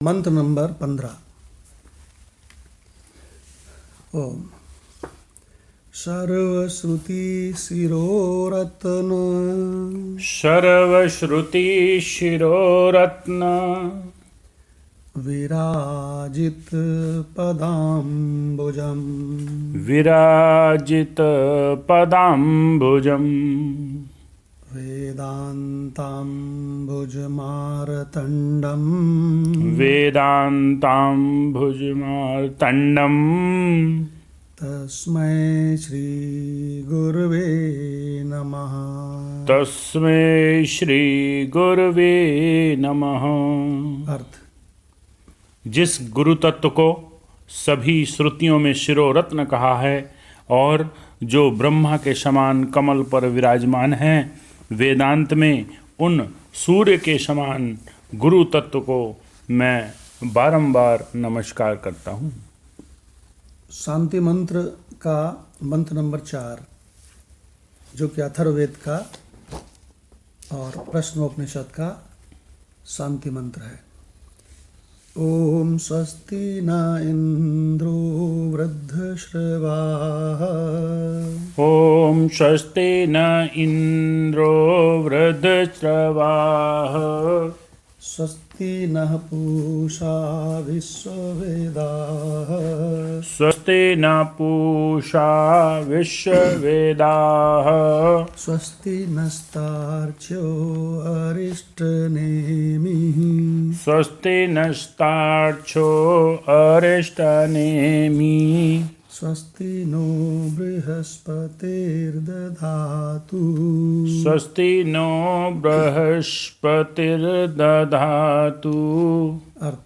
मंत्र नंबर 15। ओम सर्वश्रुति शिरोरत्न सर्वश्रुति शिरोरत्न विराजित पदाम्बुजम् विराजित पदाम्बुजम् वेदान्ताम्बुजमार्तण्डम् वेदान्ताम्बुजमार्तण्डम् तस्मै श्री गुरुवे नमः। तस्मै श्री गुरुवे नमः। अर्थ: जिस गुरु तत्व को सभी श्रुतियों में शिरोरत्न कहा है और जो ब्रह्मा के समान कमल पर विराजमान है, वेदांत में उन सूर्य के समान गुरु तत्व को मैं बारंबार नमस्कार करता हूँ। शांति मंत्र का मंत्र नंबर 4, जो कि अथर्ववेद का और प्रश्नोपनिषद का शांति मंत्र है। ओम स्वस्ति न इंद्रो वृद्धश्रवाः ओम स्वस्ति न इंद्रो वृद्धश्रवाः स्वस्ति नः पूषा विश्ववेदाः स्वस्ति न पूषा विश्ववेदाः स्वस्ति नस्तार्क्ष्यो अरिष्टनेमिः स्वस्ति नस्तार्क्ष्यो अरिष्टनेमिः स्वस्ति नो बृहस्पतिर्दधातु स्वस्ति नो बृहस्पतिर्दधातु। अर्थ: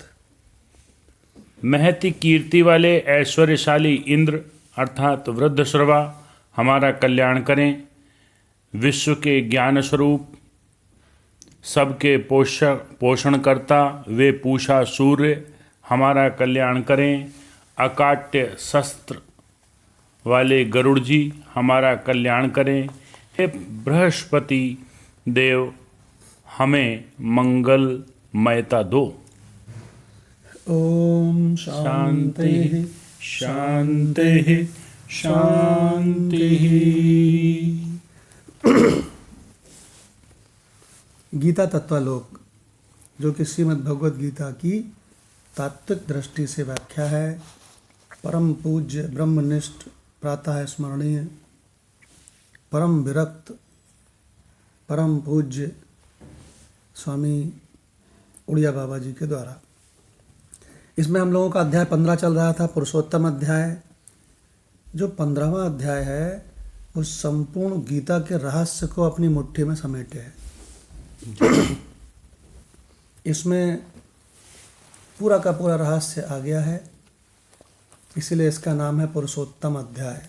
महती कीर्ति वाले ऐश्वर्यशाली इंद्र अर्थात वृद्धश्रवा हमारा कल्याण करें। विश्व के ज्ञान स्वरूप सबके पोषणकर्ता वे पूषा सूर्य हमारा कल्याण करें। अकाट्य शस्त्र वाले गरुड़ जी हमारा कल्याण करें। हे बृहस्पति देव हमें मंगलमयता दो। ओम शांति शांति शांति शांति। गीता तत्वालोक, जो कि श्रीमद् भगवद गीता की तात्विक दृष्टि से व्याख्या है, परम पूज्य ब्रह्मनिष्ठ प्रातः स्मरणीय परम विरक्त परम पूज्य स्वामी उड़िया बाबा जी के द्वारा। इसमें हम लोगों का अध्याय 15 चल रहा था, पुरुषोत्तम अध्याय। जो 15वां अध्याय है उस संपूर्ण गीता के रहस्य को अपनी मुट्ठी में समेटे है। इसमें पूरा का पूरा रहस्य आ गया है, इसीलिए इसका नाम है पुरुषोत्तम अध्याय,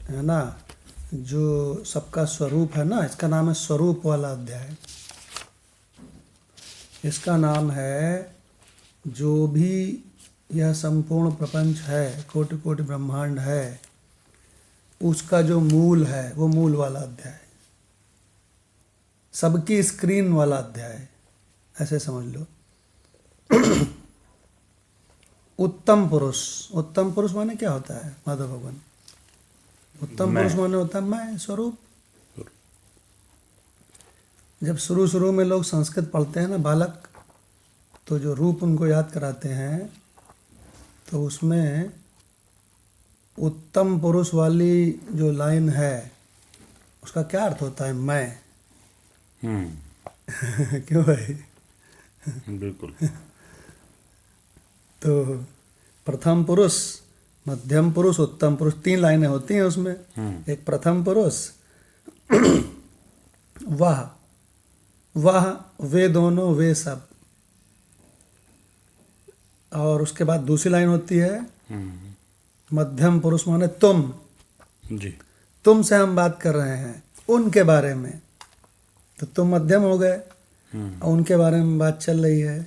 है ना। जो सबका स्वरूप है ना, इसका नाम है स्वरूप वाला अध्याय। इसका नाम है जो भी यह संपूर्ण प्रपंच है, कोटि कोटि ब्रह्मांड है, उसका जो मूल है वो मूल वाला अध्याय, सबकी स्क्रीन वाला अध्याय, ऐसे समझ लो। उत्तम पुरुष, उत्तम पुरुष माने क्या होता है माधव भगवान? उत्तम पुरुष माने होता है मैं, स्वरूप। जब शुरू में लोग संस्कृत पढ़ते हैं ना बालक, तो जो रूप उनको याद कराते हैं, तो उसमें उत्तम पुरुष वाली जो लाइन है उसका क्या अर्थ होता है? मैं। क्यों भाई? बिल्कुल। तो प्रथम पुरुष, मध्यम पुरुष, उत्तम पुरुष, 3 लाइनें होती हैं उसमें। एक प्रथम पुरुष, वह वे दोनों, वे सब। और उसके बाद दूसरी लाइन होती है मध्यम पुरुष माने तुम जी। तुमसे हम बात कर रहे हैं उनके बारे में, तो तुम मध्यम हो गए और उनके बारे में बात चल रही है,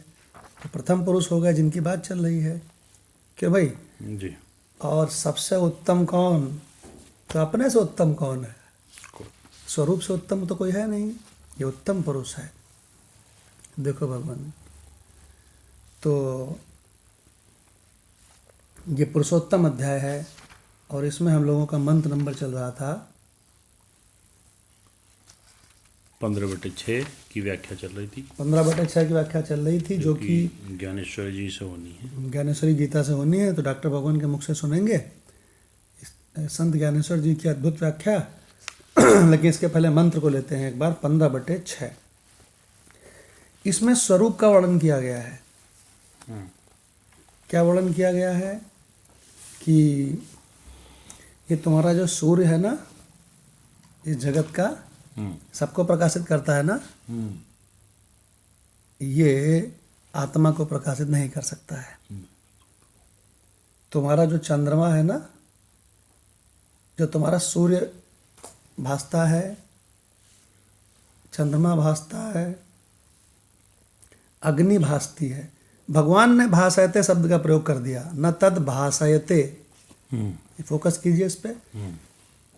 तो प्रथम पुरुष हो गए जिनकी बात चल रही है। क्यों भाई? जी। और सबसे उत्तम कौन? तो अपने से उत्तम कौन है? स्वरूप से उत्तम तो कोई है नहीं, ये उत्तम पुरुष है। देखो भगवान, तो ये पुरुषोत्तम अध्याय है और इसमें हम लोगों का मंत्र नंबर चल रहा था 15/6 की व्याख्या चल रही थी, 15/6 की व्याख्या चल रही थी, जो कि ज्ञानेश्वर जी से होनी है। ज्ञानेश्वरी गीता से होनी है। तो डॉक्टर भगवान के मुख से सुनेंगे संत ज्ञानेश्वर जी की अद्भुत व्याख्या। लेकिन इसके पहले मंत्र को लेते हैं एक बार। 15/6 इसमें स्वरूप का वर्णन किया गया है। क्या वर्णन किया गया है कि ये तुम्हारा जो सूर्य है ना, इस जगत का सबको प्रकाशित करता है ना, ये आत्मा को प्रकाशित नहीं कर सकता है। तुम्हारा जो चंद्रमा है ना, जो तुम्हारा सूर्य भासता है, चंद्रमा भासता है, अग्नि भासती है। भगवान ने भासयते शब्द का प्रयोग कर दिया, न तद भासयते। फोकस कीजिए इस पे।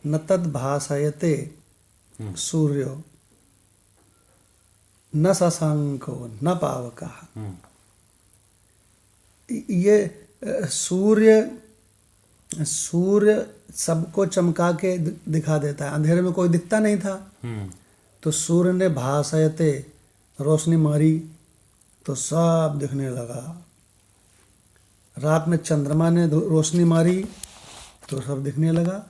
न तद भासयते सूर्यो न शशांको न पावकः। ये सूर्य सबको चमका के दिखा देता है। अंधेरे में कोई दिखता नहीं था, तो सूर्य ने भासयते रोशनी मारी तो सब दिखने लगा। रात में चंद्रमा ने रोशनी मारी तो सब दिखने लगा।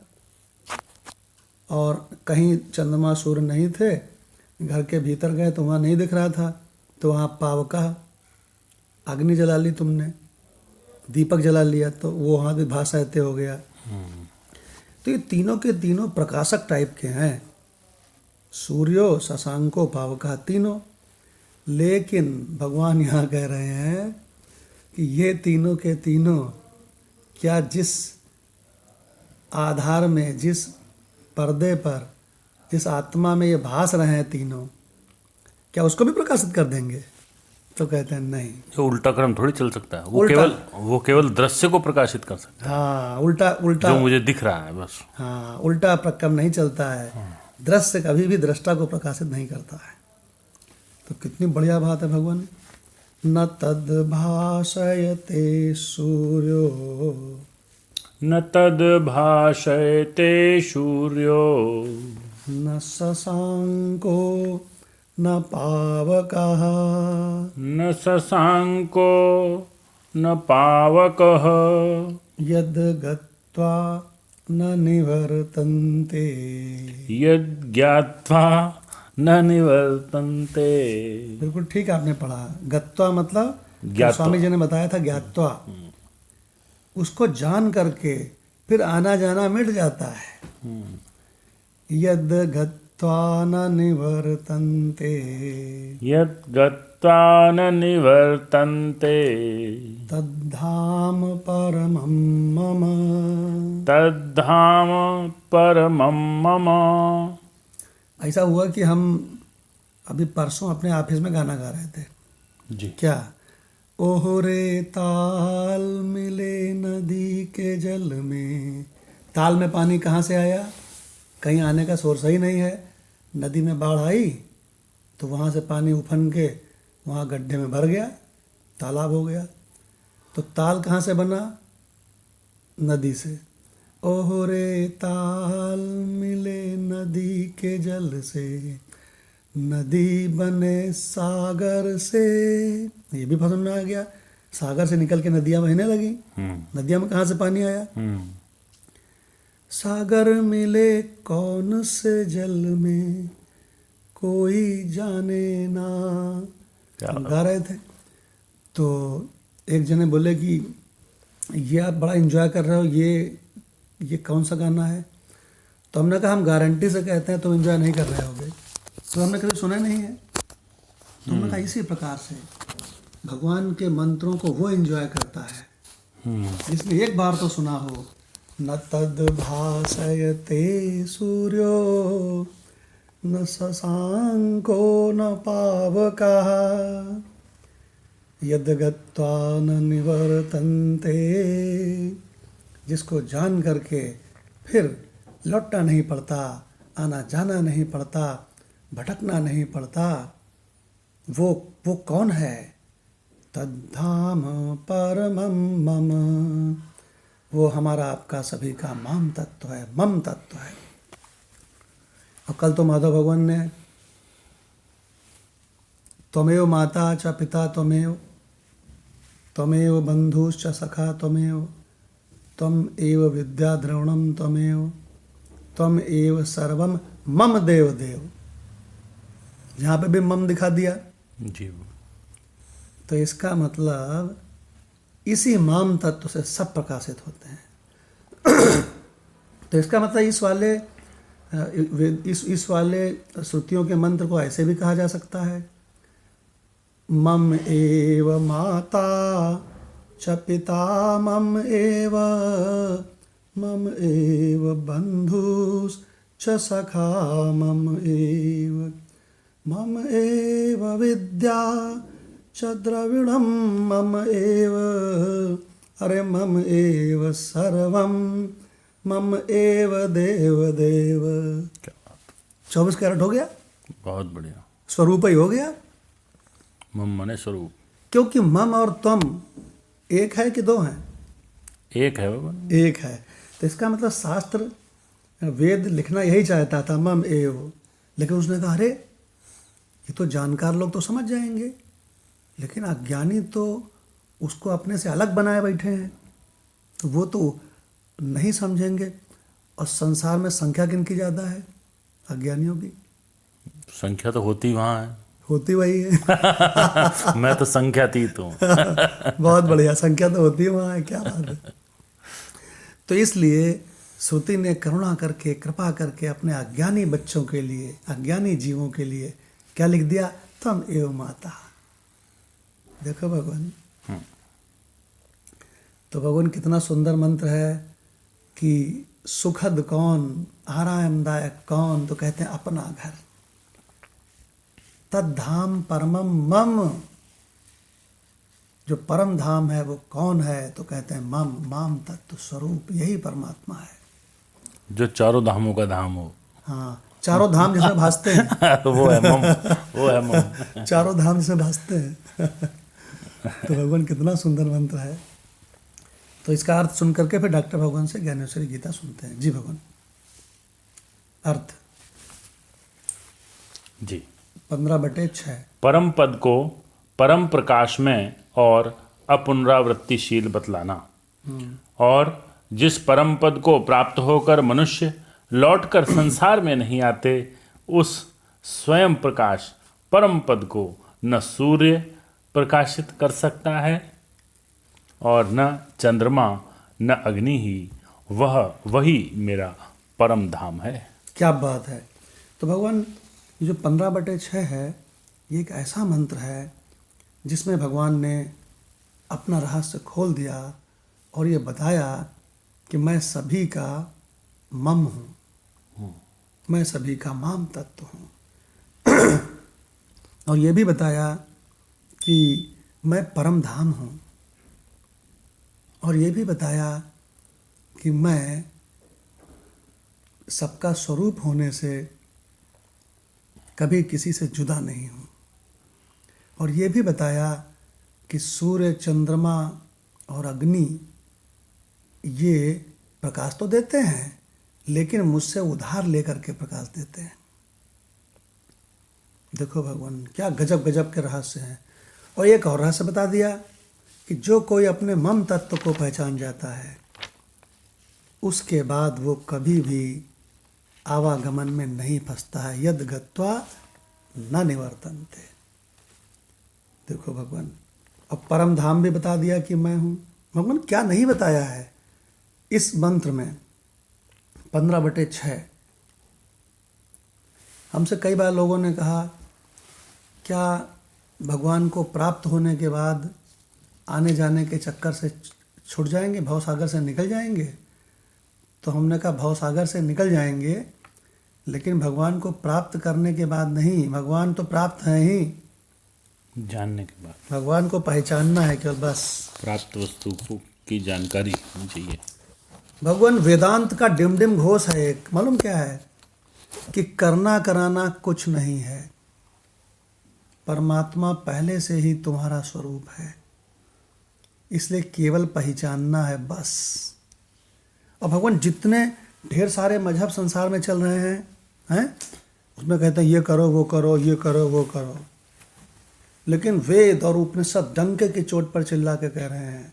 और कहीं चंद्रमा सूर्य नहीं थे, घर के भीतर गए तो वहाँ नहीं दिख रहा था, तो वहाँ पावका अग्नि जला ली तुमने, दीपक जला लिया, तो वो वहाँ भी भासयते हो गया। तो ये तीनों के तीनों प्रकाशक टाइप के हैं, सूर्यो शशांको पावका तीनों। लेकिन भगवान यहाँ कह रहे हैं कि ये तीनों के तीनों क्या जिस आधार में, जिस पर्दे पर, जिस आत्मा में ये भास रहे हैं तीनों, क्या उसको भी प्रकाशित कर देंगे? तो कहते हैं नहीं। तो उल्टा क्रम थोड़ी चल सकता है। उल्टा। वो केवल दृश्य को प्रकाशित कर सकता हाँ, उल्टा है, जो मुझे दिख रहा है बस। हाँ, उल्टा क्रम नहीं चलता है। दृश्य कभी भी दृष्टा को प्रकाशित नहीं करता है। तो कितनी बढ़िया बात है भगवान। न तद भासयते सूर्यो न तद भाषयते सूर्यो न शशांको न पावकः न शशांको न पावकः यद गत्वा न निवर्तन्ते। यद ज्ञात्वा न निवर्तन्ते। बिल्कुल ठीक आपने पढ़ा। गत्वा मतलब ज्ञात्वा। स्वामी जी ने बताया था, ज्ञात्वा, उसको जान करके फिर आना जाना मिट जाता है। यद गत्वा न निवर्तन्ते यद गत्वा न निवर्तन्ते तद्धाम परमं मम। तद्धाम परमं मम। ऐसा हुआ कि हम अभी परसों अपने ऑफिस में गाना गा रहे थे। जी। क्या? ओहरे ताल मिले नदी के जल में। ताल में पानी कहाँ से आया? कहीं आने का सोर्स ही नहीं है। नदी में बाढ़ आई तो वहाँ से पानी उफन के वहाँ गड्ढे में भर गया, तालाब हो गया। तो ताल कहाँ से बना? नदी से। ओहरे ताल मिले नदी के जल से, नदी बने सागर से। ये भी समझ में आ गया। सागर से निकल के नदियाँ बहने लगी। नदियाँ में कहाँ से पानी आया? सागर मिले कौन से जल में, कोई जाने ना। हम गा रहे थे तो एक जने बोले कि ये आप बड़ा एंजॉय कर रहे हो, ये कौन सा गाना है? तो हमने कहा हम गारंटी से कहते हैं तुम एंजॉय नहीं कर रहे होगे। तो हमने कभी सुना नहीं है। तो हमने कहा इसी प्रकार से भगवान के मंत्रों को वो एंजॉय करता है जिसने एक बार तो सुना हो। न तद भासयते सूर्यो न शशांको न पावकः यद गत्वा न निवर्तन्ते। जिसको जान करके फिर लौटना नहीं पड़ता, आना जाना नहीं पड़ता, भटकना नहीं पड़ता, वो कौन है? तद्धाम परमं मम, वो हमारा आपका सभी का माम तत्व है, मम तत्व है। और कल तो माधव भगवान ने त्वमेव माता च पिता त्वमेव, त्वमेव बंधुश्च सखा त्वमेव, त्वम एव विद्या द्रविणम त्वमेव, त्वम एव सर्वम मम देव देव। यहाँ पे भी मम दिखा दिया, जी। तो इसका मतलब इसी माम तत्व से सब प्रकाशित होते हैं। तो इसका मतलब इस वाले श्रुतियों के मंत्र को ऐसे भी कहा जा सकता है, मम एव माता च पिता मम एव बंधुश्च सखा मम एव विद्या च द्रविणम मम एव, अरे मम एव सर्वम मम एव देव देव। 24 कैरेट हो गया, बहुत बढ़िया। स्वरूप ही हो गया। मम मने स्वरूप, क्योंकि मम और तुम एक है कि दो हैं? एक है भगवान, एक है। तो इसका मतलब शास्त्र वेद लिखना यही चाहता था, मम एव, लेकिन उसने कहा अरे ये तो जानकार लोग तो समझ जाएंगे, लेकिन अज्ञानी तो उसको अपने से अलग बनाए बैठे हैं, तो वो तो नहीं समझेंगे। और संसार में संख्या किनकी ज़्यादा है? अज्ञानियों की। संख्या तो होती वहाँ है, होती वही है। मैं तो संख्यातीत हूँ। बहुत बढ़िया, संख्या तो होती है वहाँ है, क्या बात है। तो इसलिए श्रुति ने करुणा करके, कृपा करके अपने अज्ञानी बच्चों के लिए, अज्ञानी जीवों के लिए क्या लिख दिया? तम एव माता। देखो भगवान, तो भगवान कितना सुंदर मंत्र है कि सुखद कौन, आरामदायक कौन, तो कहते हैं अपना घर। तद्धाम परमम मम, जो परम धाम है वो कौन है? तो कहते हैं मम, माम तत्व स्वरूप, यही परमात्मा है जो चारों धामों का धाम हो। हाँ, चारों धाम जिसमें भासते हैं वो है मम, वो है मम। चारों धाम जिसमें भासते हैं। तो भगवान कितना सुंदर मंत्र है। तो इसका अर्थ सुन करके फिर डॉक्टर भगवान से ज्ञानेश्वरी गीता सुनते हैं। जी भगवान, अर्थ जी। 15/6। परम पद को परम प्रकाश में और अपुनरावृत्तिशील बतलाना, और जिस परम पद को प्राप्त होकर मनुष्य लौटकर संसार में नहीं आते, उस स्वयं प्रकाश परम पद को न सूर्य प्रकाशित कर सकता है और न चंद्रमा न अग्नि ही, वही मेरा परम धाम है। क्या बात है। तो भगवान ये जो 15/6 है, ये एक ऐसा मंत्र है जिसमें भगवान ने अपना रहस्य खोल दिया और ये बताया कि मैं सभी का मम हूँ, मैं सभी का माम तत्व हूँ। और ये भी बताया कि मैं परम धाम हूँ, और ये भी बताया कि मैं सबका स्वरूप होने से कभी किसी से जुदा नहीं हूँ। और ये भी बताया कि सूर्य, चंद्रमा और अग्नि ये प्रकाश तो देते हैं, लेकिन मुझसे उधार लेकर के प्रकाश देते हैं। देखो भगवान, क्या गजब गजब के रहस्य हैं। और एक और रहस्य बता दिया कि जो कोई अपने मम तत्व को पहचान जाता है, उसके बाद वो कभी भी आवागमन में नहीं फंसता है। यद गत्वा न निवर्तन्ते। देखो भगवान, अब परम धाम भी बता दिया कि मैं हूँ। भगवान क्या नहीं बताया है इस मंत्र में 15/6। हमसे कई बार लोगों ने कहा, क्या भगवान को प्राप्त होने के बाद आने जाने के चक्कर से छूट जाएंगे, भवसागर से निकल जाएंगे? तो हमने कहा भवसागर से निकल जाएंगे, लेकिन भगवान को प्राप्त करने के बाद नहीं। भगवान तो प्राप्त हैं ही, जानने के बाद भगवान को पहचानना है केवल, बस। प्राप्त वस्तु की जानकारी होनी चाहिए। भगवान वेदांत का डिमडिम घोष है एक, मालूम क्या है? कि करना कराना कुछ नहीं है, परमात्मा पहले से ही तुम्हारा स्वरूप है। इसलिए केवल पहचानना है बस। और भगवान जितने ढेर सारे मजहब संसार में चल रहे हैं उसमें कहते हैं ये करो वो करो, ये करो वो करो, लेकिन वेद और उपनिषद डंके की चोट पर चिल्ला के कह रहे हैं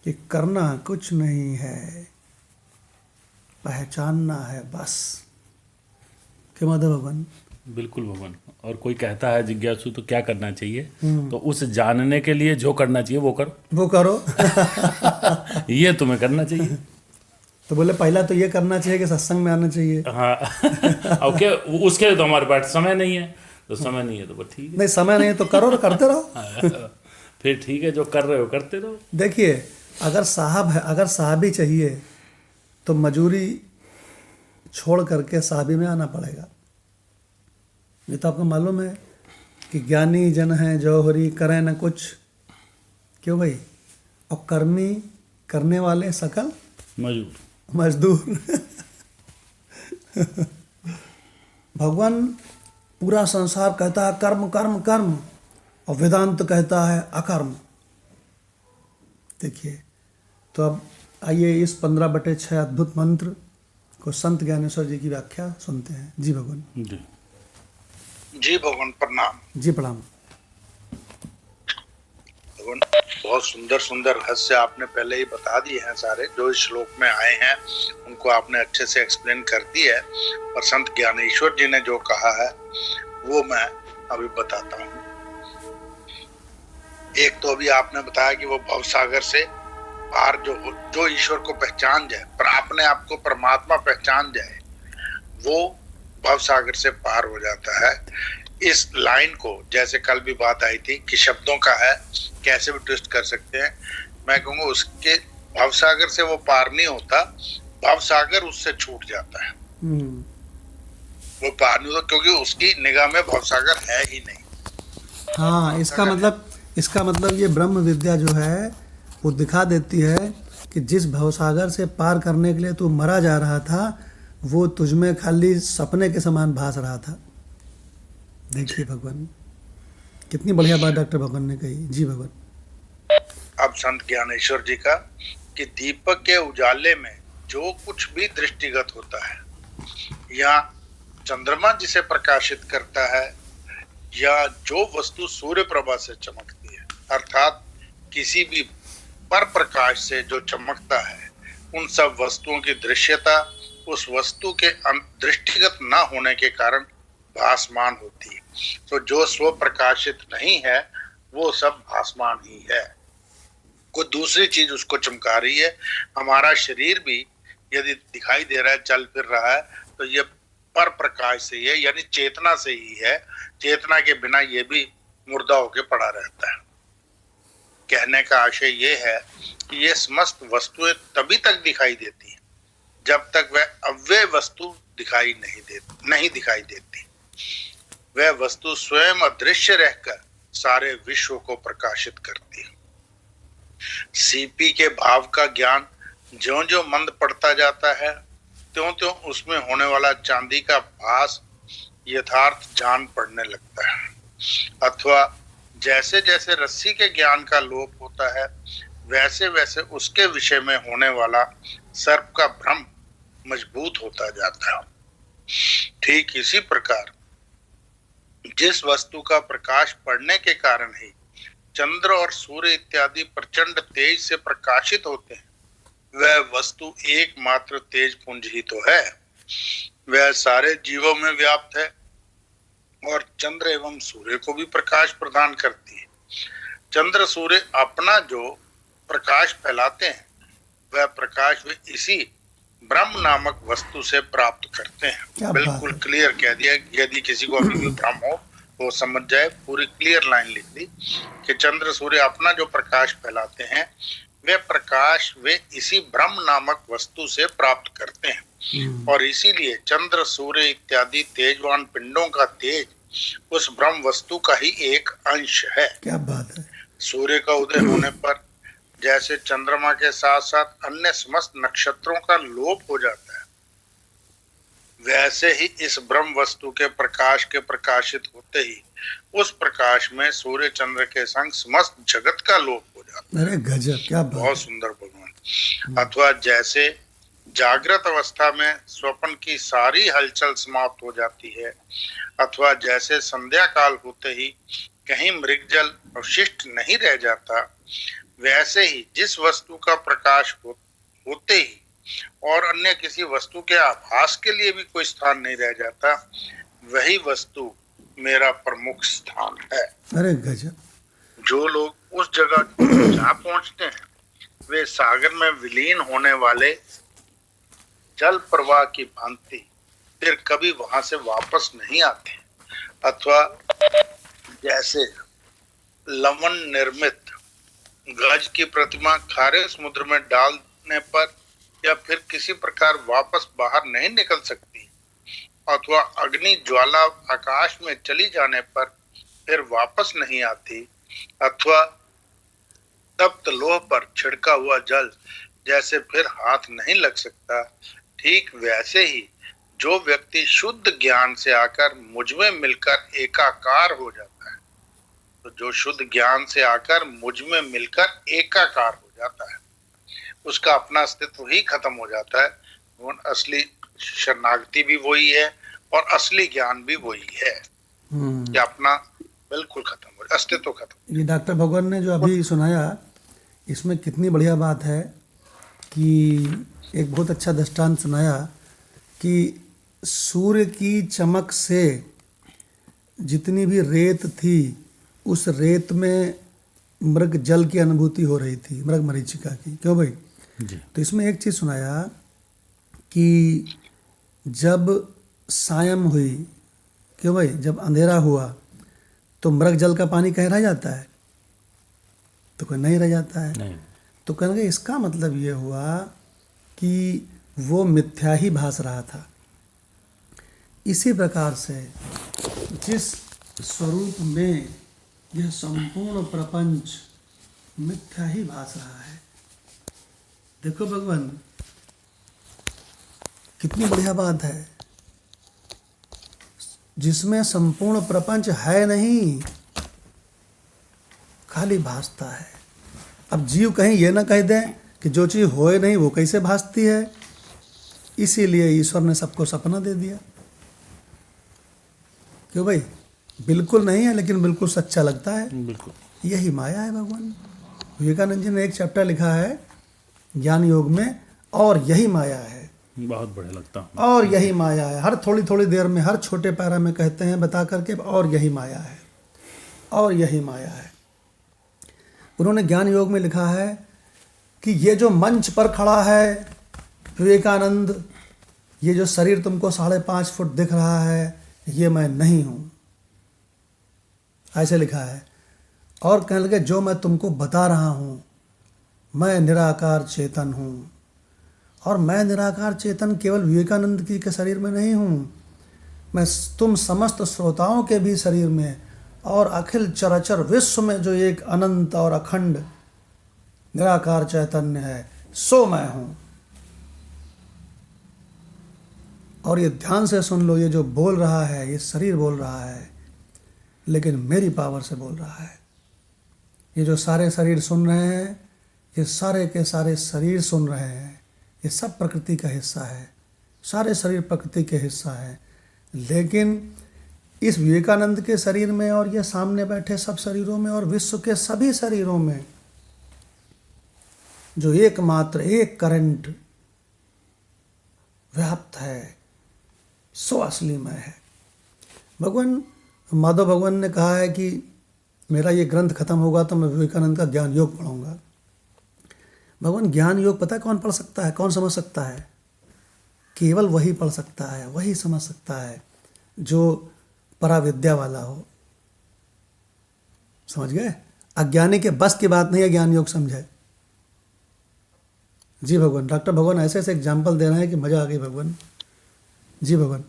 कि करना कुछ नहीं है, पहचानना है बस। क्या मतलब भगवान? बिल्कुल भगवान। और कोई कहता है जिज्ञासु तो क्या करना चाहिए, तो उस जानने के लिए जो करना चाहिए वो करो ये तुम्हें करना चाहिए। तो बोले पहला तो ये करना चाहिए कि सत्संग में आना चाहिए। हाँ ओके, उसके लिए तो हमारे पास समय नहीं है, तो समय नहीं है तो ठीक है। नहीं, समय नहीं है तो करो, करते रहो। फिर ठीक है, जो कर रहे हो करते रहो। देखिए, अगर साहबी चाहिए तो मजूरी छोड़ करके साहबी में आना पड़ेगा। ये तो आपको मालूम है कि ज्ञानी जन हैं जौहरी, करें न कुछ, क्यों भाई, और कर्मी करने वाले सकल मजदूर। भगवान पूरा संसार कहता है कर्म कर्म कर्म, और वेदांत कहता है अकर्म। देखिए, तो अब आइए इस 15/6 अद्भुत मंत्र को संत ज्ञानेश्वर जी की व्याख्या सुनते हैं। जी भगवान। जी भगवान प्रणाम। जी प्रणाम। भगवान बहुत सुंदर सुंदर रहस्य आपने पहले ही बता दिए हैं, सारे जो इस श्लोक में आए हैं उनको आपने अच्छे से एक्सप्लेन कर दी है। और संत ज्ञानेश्वर जी ने जो कहा है वो मैं अभी बताता हूँ। एक तो अभी आपने बताया कि वो भवसागर से पार जो ईश्वर को पहचान जाए, पर अपने आप को परमात्मा पहचान जाए, वो भवसागर से पार हो जाता है। इस लाइन को, जैसे कल भी बात आई थी कि शब्दों का है, कैसे भी ट्विस्ट कर सकते हैं, मैं कहूँगा उसके भवसागर से वो पार नहीं होता, भवसागर उससे छूट जाता है। वो पार नहीं होता क्योंकि उसकी निगाह में भवसागर है ही नहीं। हाँ, इसका मतलब ये ब्रह्म विद्या जो है वो दिखा देती है कि जिस भवसागर से पार करने के लिए तू मरा जा रहा था, वो तुझमें खाली सपने के समान भास रहा था। देखिए भगवान, कितनी बढ़िया बात डॉक्टर भगवान ने कही। जी भगवान। अब संत ज्ञानेश्वर जी का कि दीपक के उजाले में जो कुछ भी दृष्टिगत होता है, या चंद्रमा जिसे प्रकाशित करता है, या जो वस्तु सूर्य प्रभा से चमकती है, अर्थात किसी भी पर प्रकाश से जो चमकता है, उन सब वस्तुओं की दृश्यता उस वस्तु के दृष्टिगत न होने के कारण भासमान होती है। तो जो स्व प्रकाशित नहीं है वो सब भासमान ही है, कोई दूसरी चीज उसको चमका रही है। हमारा शरीर भी यदि दिखाई दे रहा है, चल फिर रहा है, तो ये पर प्रकाश से ही है, यानी चेतना से ही है। चेतना के बिना ये भी मुर्दा होके पड़ा रहता है। कहने का आशय ये है कि ये समस्त वस्तुएं तभी तक दिखाई देती हैं जब तक वह अव्यय वस्तु नहीं दिखाई देती। वह वस्तु स्वयं अदृश्य रहकर सारे विश्व को प्रकाशित करती है। सीपी के भाव का ज्ञान ज्यों-ज्यों मंद पड़ता जाता है, त्यों-त्यों उसमें होने वाला चांदी का भास यथार्थ जान पड़ने लगता है। अथवा जैसे जैसे रस्सी के ज्ञान का लोप होता है, वैसे वैसे उसके विषय में होने वाला सर्प का भ्रम मजबूत होता जाता है। ठीक इसी प्रकार जिस वस्तु का प्रकाश पड़ने के कारण ही चंद्र और सूर्य इत्यादि प्रचंड तेज से प्रकाशित होते हैं, वह वस्तु एकमात्र तेज पुंज ही तो है। वह सारे जीवों में व्याप्त है और चंद्र एवं सूर्य को भी प्रकाश प्रदान करती है। चंद्र सूर्य अपना जो प्रकाश फैलाते हैं, वह प्रकाश वे इसी ब्रह्म नामक वस्तु से प्राप्त करते हैं। बिल्कुल क्लियर कह दिया, यदि किसी को अभी भी भ्रम हो तो समझ जाए। पूरी क्लियर लाइन लिख दी कि चंद्र सूर्य अपना जो प्रकाश फैलाते हैं, वे प्रकाश वे इसी ब्रह्म नामक वस्तु से प्राप्त करते हैं। और इसीलिए चंद्र सूर्य इत्यादि तेजवान पिंडों का तेज उस ब्रह्म वस्तु का ही एक अंश है। क्या बात है। सूर्य का उदय होने पर जैसे चंद्रमा के साथ साथ अन्य समस्त नक्षत्रों का लोप हो जाता है, वैसे ही इस ब्रह्म वस्तु के प्रकाश के प्रकाशित होते ही उस प्रकाश में सूर्य चंद्र के संग समस्त जगत का लोप हो जाता अरे गजब, क्या बात बहुत है। सुंदर भगवान। अथवा जैसे जागृत अवस्था में स्वप्न की सारी हलचल समाप्त हो जाती है, अथवा जैसे संध्या काल होते ही कहीं मृगजल अवशिष्ट नहीं रह जाता, वैसे ही जिस वस्तु का प्रकाश होते ही और अन्य किसी वस्तु के आभास के लिए भी कोई स्थान नहीं रह जाता, वही वस्तु मेरा प्रमुख स्थान है। अरे गजब। जो लोग उस जगह जा पहुंचते हैं वे सागर में विलीन होने वाले जल प्रवाह की भांति फिर कभी वहां से वापस नहीं आते। अथवा जैसे लवण निर्मित गज की प्रतिमा खारे समुद्र में डालने पर या फिर किसी प्रकार वापस बाहर नहीं निकल सकती, अथवा अग्नि ज्वाला आकाश में चली जाने पर फिर वापस नहीं आती, अथवा तप्त लोह पर छिड़का हुआ जल जैसे फिर हाथ नहीं लग सकता, ठीक वैसे ही जो व्यक्ति शुद्ध ज्ञान से आकर मुझ में मिलकर एकाकार हो जाता है, तो जो शुद्ध ज्ञान से आकर मुझ में मिलकर एकाकार हो जाता है, उसका अपना अस्तित्व ही खत्म हो जाता है। वो असली शरणागति भी वही है और असली ज्ञान भी वही है कि अपना बिल्कुल खत्म हो, अस्तित्व खत्म। ये डॉक्टर भगवान ने जो अभी सुनाया, इसमें कितनी बढ़िया बात है कि एक बहुत अच्छा दृष्टांत सुनाया कि सूर्य की चमक से जितनी भी रेत थी, उस रेत में मृग जल की अनुभूति हो रही थी, मृग मरीचिका की। क्यों भाई जी। तो इसमें एक चीज़ सुनाया कि जब सायं हुई, क्यों भाई, जब अंधेरा हुआ तो मृग जल का पानी कहीं रह जाता है? तो कोई नहीं रह जाता है। नहीं। तो कहेंगे इसका मतलब ये हुआ कि वो मिथ्या ही भास रहा था। इसी प्रकार से जिस स्वरूप में यह संपूर्ण प्रपंच मिथ्या ही भास रहा है, देखो भगवान कितनी बढ़िया बात है, जिसमें संपूर्ण प्रपंच है नहीं, खाली भासता है। अब जीव कहीं ये ना कह दें कि जो चीज़ होए नहीं वो कैसे भासती है, इसीलिए ईश्वर ने सबको सपना दे दिया। क्यों भाई, बिल्कुल नहीं है लेकिन बिल्कुल सच्चा लगता है। बिल्कुल यही माया है भगवान। विवेकानंद जी ने एक चैप्टर लिखा है ज्ञान योग में, और यही माया है, बहुत बढ़िया लगता है। और यही माया है। हर थोड़ी थोड़ी देर में, हर छोटे पैरा में कहते हैं बता करके, और यही माया है, और यही माया है। उन्होंने ज्ञान योग में लिखा है कि ये जो मंच पर खड़ा है विवेकानंद, ये जो शरीर तुमको 5.5 फुट दिख रहा है, ये मैं नहीं हूँ, ऐसे लिखा है। और कहने लगे जो मैं तुमको बता रहा हूँ मैं निराकार चेतन हूँ, और मैं निराकार चेतन केवल विवेकानंद जी के शरीर में नहीं हूँ, मैं तुम समस्त श्रोताओं के भी शरीर में और अखिल चराचर विश्व में जो एक अनंत और अखंड निराकार चैतन्य है, सो मैं हूँ। और ये ध्यान से सुन लो, ये जो बोल रहा है ये शरीर बोल रहा है, लेकिन मेरी पावर से बोल रहा है। ये जो सारे शरीर सुन रहे हैं, ये सारे के सारे शरीर सुन रहे हैं, ये सब प्रकृति का हिस्सा है, सारे शरीर प्रकृति के हिस्सा है। लेकिन इस विवेकानंद के शरीर में और ये सामने बैठे सब शरीरों में और विश्व के सभी शरीरों में जो एकमात्र एक करंट व्याप्त है, सो असली मैं है। भगवान माधव भगवान ने कहा है कि मेरा ये ग्रंथ खत्म होगा तो मैं विवेकानंद का ज्ञान योग पढ़ूंगा। भगवान ज्ञान योग पता है कौन पढ़ सकता है, कौन समझ सकता है? केवल वही पढ़ सकता है, वही समझ सकता है जो पराविद्या वाला हो। समझ गए? अज्ञानी के बस की बात नहीं है ज्ञान योग समझे। जी भगवान, डॉक्टर भगवान ऐसे ऐसे एग्जाम्पल दे रहे हैं कि मजा आ गई भगवान। जी भगवान।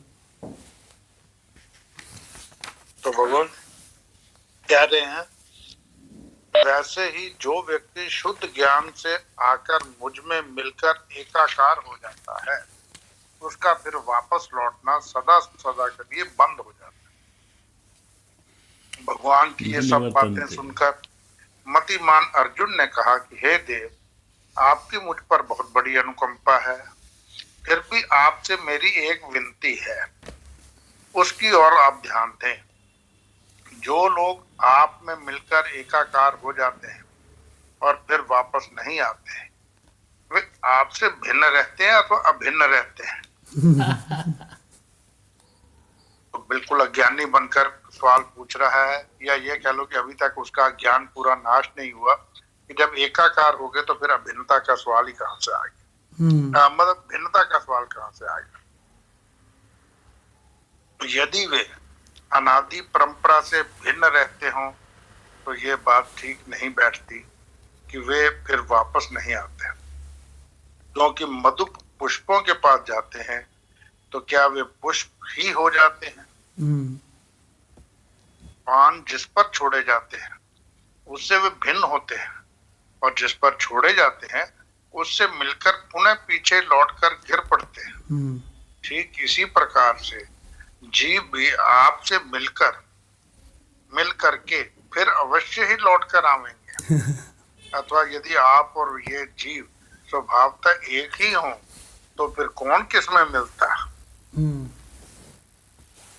तो भगवान कह रहे हैं वैसे ही जो व्यक्ति शुद्ध ज्ञान से आकर मुझ में मिलकर एकाकार हो जाता है, उसका फिर वापस लौटना सदा सदा के लिए बंद हो जाता है। भगवान की ये सब बातें सुनकर मतिमान अर्जुन ने कहा कि हे देव, आपकी मुझ पर बहुत बड़ी अनुकंपा है, फिर भी आपसे मेरी एक विनती है, उसकी ओर आप ध्यान दें। जो लोग आप में मिलकर एकाकार हो जाते हैं और फिर वापस नहीं आते, वे आपसे भिन्न रहते हैं अथवा अभिन्न रहते हैं। तो बिल्कुल अज्ञानी बनकर सवाल पूछ रहा है, या ये कह लो कि अभी तक उसका ज्ञान पूरा नाश नहीं हुआ कि जब एकाकार हो गए तो फिर अभिन्नता का सवाल ही कहां से आ गया, मतलब भिन्नता का सवाल कहां से आ गया। यदि वे अनादि परंपरा से भिन्न रहते हों तो ये बात ठीक नहीं बैठती कि वे फिर वापस नहीं आते, क्योंकि मधु पुष्पों के पास जाते हैं तो क्या वे पुष्प ही हो जाते हैं? पान जिस पर छोड़े जाते हैं उससे वे भिन्न होते हैं, और जिस पर छोड़े जाते हैं उससे मिलकर पुनः पीछे लौटकर गिर पड़ते हैं। ठीक इसी प्रकार से जीव भी आपसे मिल करके फिर अवश्य ही लौट कर आवेंगे। अथवा यदि आप और ये जीव स्वभावतः एक ही हों तो फिर कौन किस में मिलता है?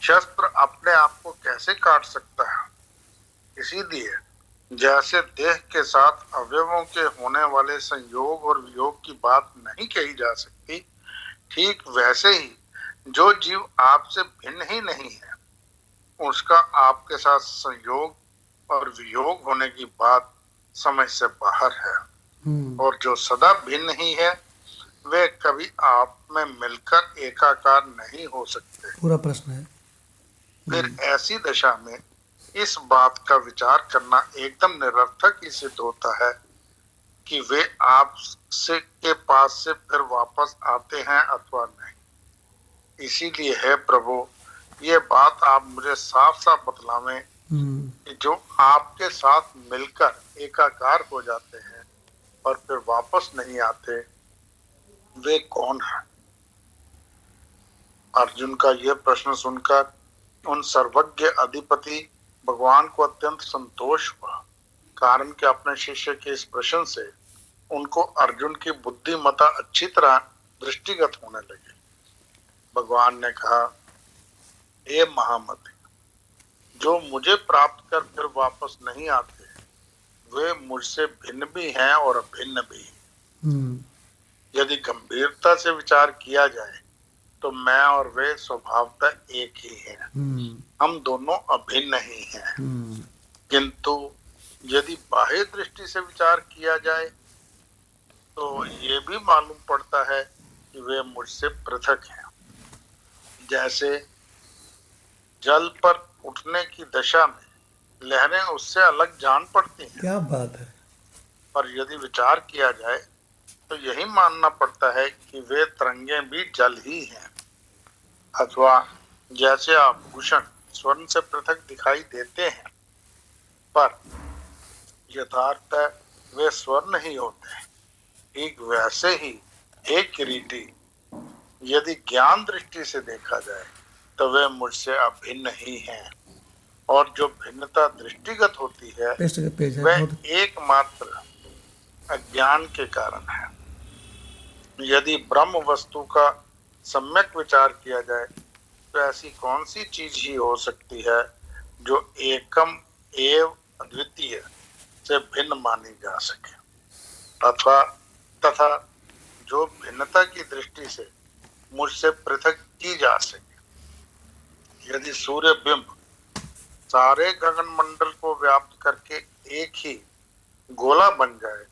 शस्त्र अपने आप को कैसे काट सकता है? इसीलिए जैसे देह के साथ अवयवों के होने वाले संयोग और वियोग की बात नहीं कही जा सकती, ठीक वैसे ही जो जीव आपसे भिन्न ही नहीं है उसका आपके साथ संयोग और वियोग होने की बात समझ से बाहर है। और जो सदा भिन्न ही है वे कभी आप में मिलकर एकाकार नहीं हो सकते। पूरा प्रश्न है। फिर ऐसी दशा में इस बात का विचार करना एकदम निरर्थक ही सिद्ध होता है कि वे आपसे के पास से फिर वापस आते हैं अथवा नहीं। इसीलिए है प्रभु, ये बात आप मुझे साफ साफ बतलावें कि जो आपके साथ मिलकर एकाकार हो जाते हैं और फिर वापस नहीं आते, वे कौन हैं? अर्जुन का यह प्रश्न सुनकर उन सर्वज्ञ अधिपति भगवान को अत्यंत संतोष हुआ, कारण कि अपने शिष्य के इस प्रश्न से उनको अर्जुन की बुद्धिमत्ता अच्छी तरह दृष्टिगत होने लगी। भगवान ने कहा, हे महामते, जो मुझे प्राप्त कर फिर वापस नहीं आते वे मुझसे भिन्न भी हैं और अभिन्न भी। यदि गंभीरता से विचार किया जाए तो मैं और वे स्वभावतः एक ही हैं। हम दोनों अभिन्न ही हैं। किंतु यदि बाह्य दृष्टि से विचार किया जाए तो ये भी मालूम पड़ता है कि वे मुझसे पृथक हैं। जैसे जल पर उठने की दशा में लहरें उससे अलग जान पड़ती हैं। क्या बात है। पर यदि विचार किया जाए तो यही मानना पड़ता है कि वे तरंगें भी जल ही हैं। अथवा जैसे आभूषण स्वर्ण से पृथक दिखाई देते हैं पर यथार्थ वे स्वर्ण ही होते हैं, ठीक वैसे ही एक किरीटी यदि ज्ञान दृष्टि से देखा जाए तो वे मुझसे अभिन्न ही हैं, और जो भिन्नता दृष्टिगत होती है वह एकमात्र अज्ञान के कारण है। यदि ब्रह्म वस्तु का सम्यक विचार किया जाए तो ऐसी कौन सी चीज ही हो सकती है जो एकम एव अद्वितीय से भिन्न मानी जा सके, अथवा तथा जो भिन्नता की दृष्टि से मुझसे पृथक की जा सके। यदि सूर्य बिंब सारे गगन मंडल को व्याप्त करके एक ही गोला बन जाए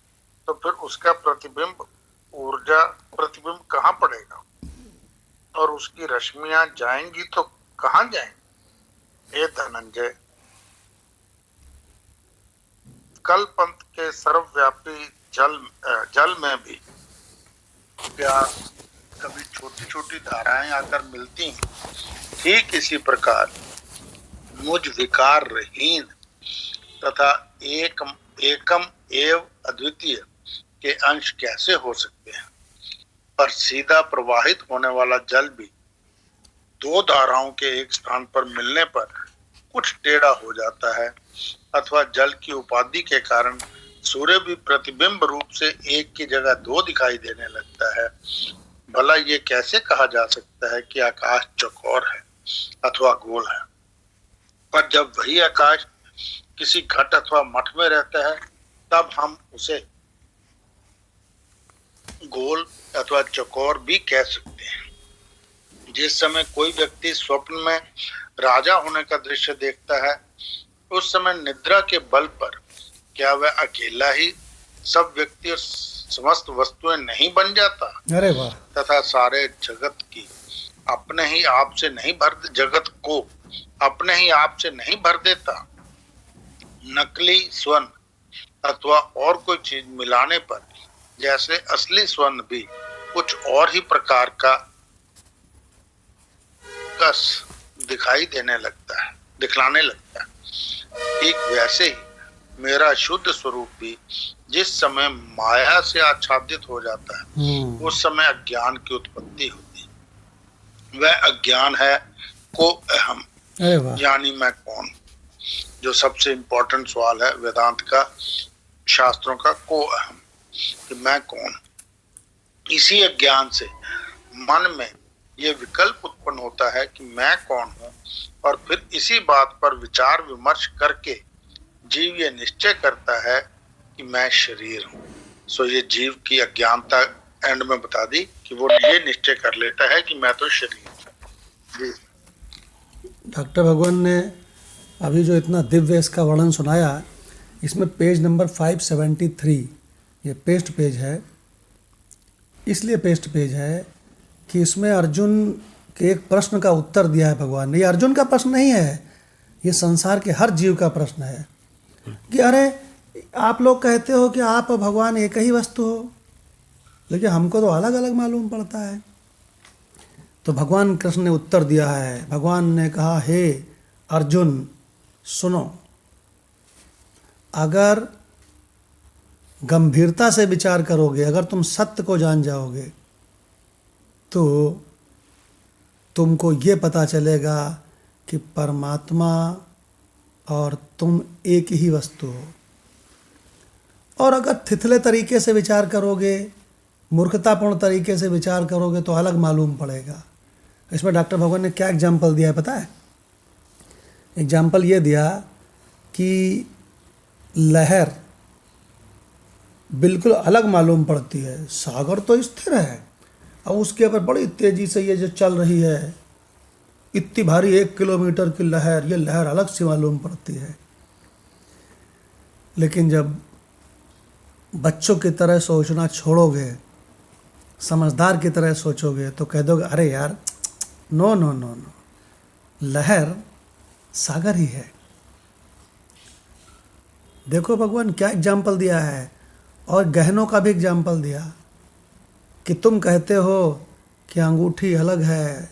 तो फिर उसका प्रतिबिंब कहाँ पड़ेगा और उसकी रश्मियां जाएंगी तो कहाँ जाएंगी? हे धनंजय, कल्पंत के सर्वव्यापी जल में भी क्या कभी छोटी छोटी धाराएं आकर मिलती हैं? ठीक इसी प्रकार मुझ विकार रहीन तथा एकम एव अद्वितीय के अंश कैसे हो सकते हैं? पर सीधा प्रवाहित होने वाला जल भी दो धाराओं के एक स्थान पर मिलने पर कुछ टेढ़ा हो जाता है, अथवा जल की उपाधि के कारण सूर्य भी प्रतिबिंब रूप से एक की जगह दो दिखाई देने लगता है। भला ये कैसे कहा जा सकता है कि आकाश चौकोर है अथवा गोल है? पर जब वही आकाश किसी घट अथवा मठ में रहता है तब हम उसे गोल अथवा चौकोर भी कह सकते हैं। जिस समय कोई व्यक्ति स्वप्न में राजा होने का दृश्य देखता है उस समय निद्रा के बल पर क्या वह अकेला ही सब व्यक्ति और समस्त वस्तुएं नहीं बन जाता? अरे वाह। तथा सारे जगत की अपने ही आप से नहीं भर जगत को अपने ही आप से नहीं भर देता? नकली स्वर्ण अथवा और कोई चीज मिलाने पर जैसे असली स्वर्ण भी कुछ और ही प्रकार का कस दिखलाने लगता है। ठीक वैसे ही मेरा शुद्ध स्वरूप भी जिस समय माया से आच्छादित हो जाता है उस समय अज्ञान की उत्पत्ति होती है। वह अज्ञान है को अहम, यानी मैं कौन, जो सबसे इंपॉर्टेंट सवाल है वेदांत का, शास्त्रों का, को अहम, कि मैं कौन। इसी अज्ञान से मन में ये विकल्प उत्पन्न होता है कि मैं कौन हूँ, और फिर इसी बात पर विचार विमर्श करके जीव ये निश्चय करता है कि मैं शरीर हूँ। सो ये जीव की अज्ञानता एंड में बता दी कि वो ये निश्चय कर लेता है कि मैं तो शरीर हूँ। डॉक्टर भगवान ने अभी जो इतना दिव्य इसका वर्णन सुनाया, इसमें पेज नंबर 573 ये पेस्ट पेज है। इसलिए पेस्ट पेज है कि इसमें अर्जुन के एक प्रश्न का उत्तर दिया है भगवान ने। ये अर्जुन का प्रश्न नहीं है, ये संसार के हर जीव का प्रश्न है कि अरे आप लोग कहते हो कि आप भगवान एक ही वस्तु हो, लेकिन हमको तो अलग अलग मालूम पड़ता है। तो भगवान कृष्ण ने उत्तर दिया है। भगवान ने कहा, हे अर्जुन सुनो, अगर गंभीरता से विचार करोगे, अगर तुम सत्य को जान जाओगे तो तुमको ये पता चलेगा कि परमात्मा और तुम एक ही वस्तु हो। और अगर थिथले तरीके से विचार करोगे, मूर्खतापूर्ण तरीके से विचार करोगे तो अलग मालूम पड़ेगा। इसमें डॉक्टर भगवान ने क्या एग्जाम्पल दिया है पता है? एग्जाम्पल ये दिया कि लहर बिल्कुल अलग मालूम पड़ती है, सागर तो स्थिर है और उसके ऊपर बड़ी तेज़ी से ये जो चल रही है, इतनी भारी 1 किलोमीटर की लहर, ये लहर अलग से मालूम पड़ती है। लेकिन जब बच्चों की तरह सोचना छोड़ोगे, समझदार की तरह सोचोगे तो कह दोगे अरे यार नो नो नो नो, लहर सागर ही है। देखो भगवान क्या एग्जाम्पल दिया है, और गहनों का भी एग्जाम्पल दिया कि तुम कहते हो कि अंगूठी अलग है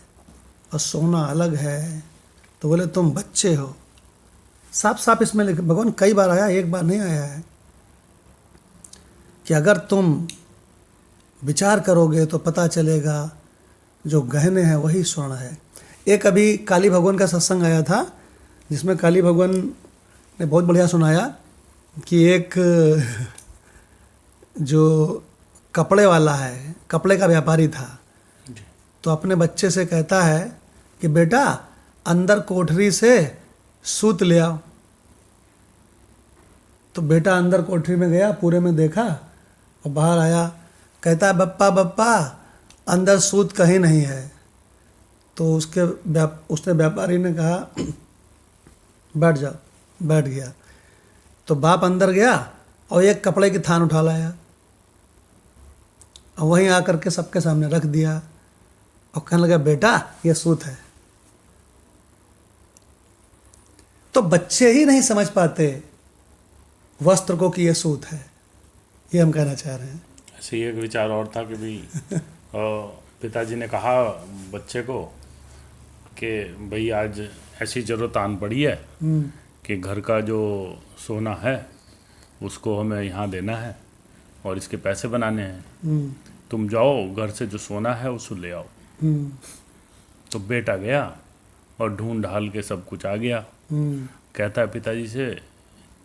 और सोना अलग है, तो बोले तुम बच्चे हो। साफ साफ इसमें लिखा, भगवान कई बार आया, एक बार नहीं आया है, कि अगर तुम विचार करोगे तो पता चलेगा जो गहने हैं वही स्वर्ण है। एक अभी काली भगवान का सत्संग आया था जिसमें काली भगवान ने बहुत बढ़िया सुनाया कि एक जो कपड़े वाला है, कपड़े का व्यापारी था, तो अपने बच्चे से कहता है कि बेटा अंदर कोठरी से सूत ले आओ। तो बेटा अंदर कोठरी में गया, पूरे में देखा और बाहर आया, कहता है बप्पा बप्पा अंदर सूत कहीं नहीं है। तो उसने व्यापारी ने कहा बैठ जाओ, बैठ गया। तो बाप अंदर गया और एक कपड़े की थान उठा लाया और वहीं आकर के सबके सामने रख दिया और कहने लगा बेटा ये सूत है। तो बच्चे ही नहीं समझ पाते वस्त्र को कि ये सूत है, ये हम कहना चाह रहे हैं। ऐसे ही एक विचार और था कि भाई पिताजी ने कहा बच्चे को कि भाई आज ऐसी ज़रूरत आन पड़ी है कि घर का जो सोना है उसको हमें यहाँ देना है और इसके पैसे बनाने हैं, तुम जाओ घर से जो सोना है उसको ले आओ। तो बेटा गया और ढूंढ ढाल के सब कुछ आ गया। कहता है पिताजी से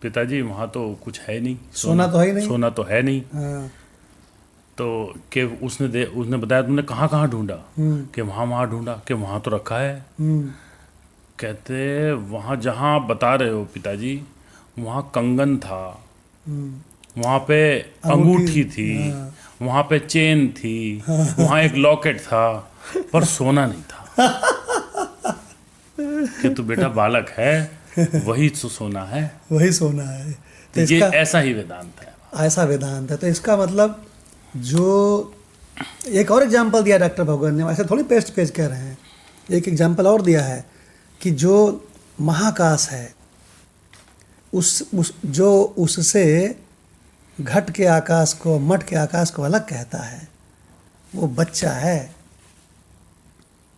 पिताजी वहाँ तो कुछ है नहीं, सोना तो है ही नहीं। सोना तो है नहीं। हाँ। तो कि उसने बताया तुमने कहाँ कहाँ ढूंढा, कि वहाँ ढूंढा, कि वहाँ तो रखा है। कहते वहाँ जहाँ आप बता रहे हो पिताजी, वहाँ कंगन था, वहाँ पे अंगूठी थी, वहाँ पे चेन थी, वहाँ एक लॉकेट था, पर सोना नहीं था। कि तू बेटा बालक है, वही तो सोना है, वही सोना है। तो ये ऐसा ही वेदांत है। ऐसा वेदांत है। तो इसका मतलब जो एक और एग्जाम्पल दिया डॉक्टर भगवान ने, ऐसे थोड़ी पेस्ट पेज कह रहे हैं, एक एग्जाम्पल और दिया है कि जो महाकाश है जो उससे घट के आकाश को, मठ के आकाश को अलग कहता है, वो बच्चा है।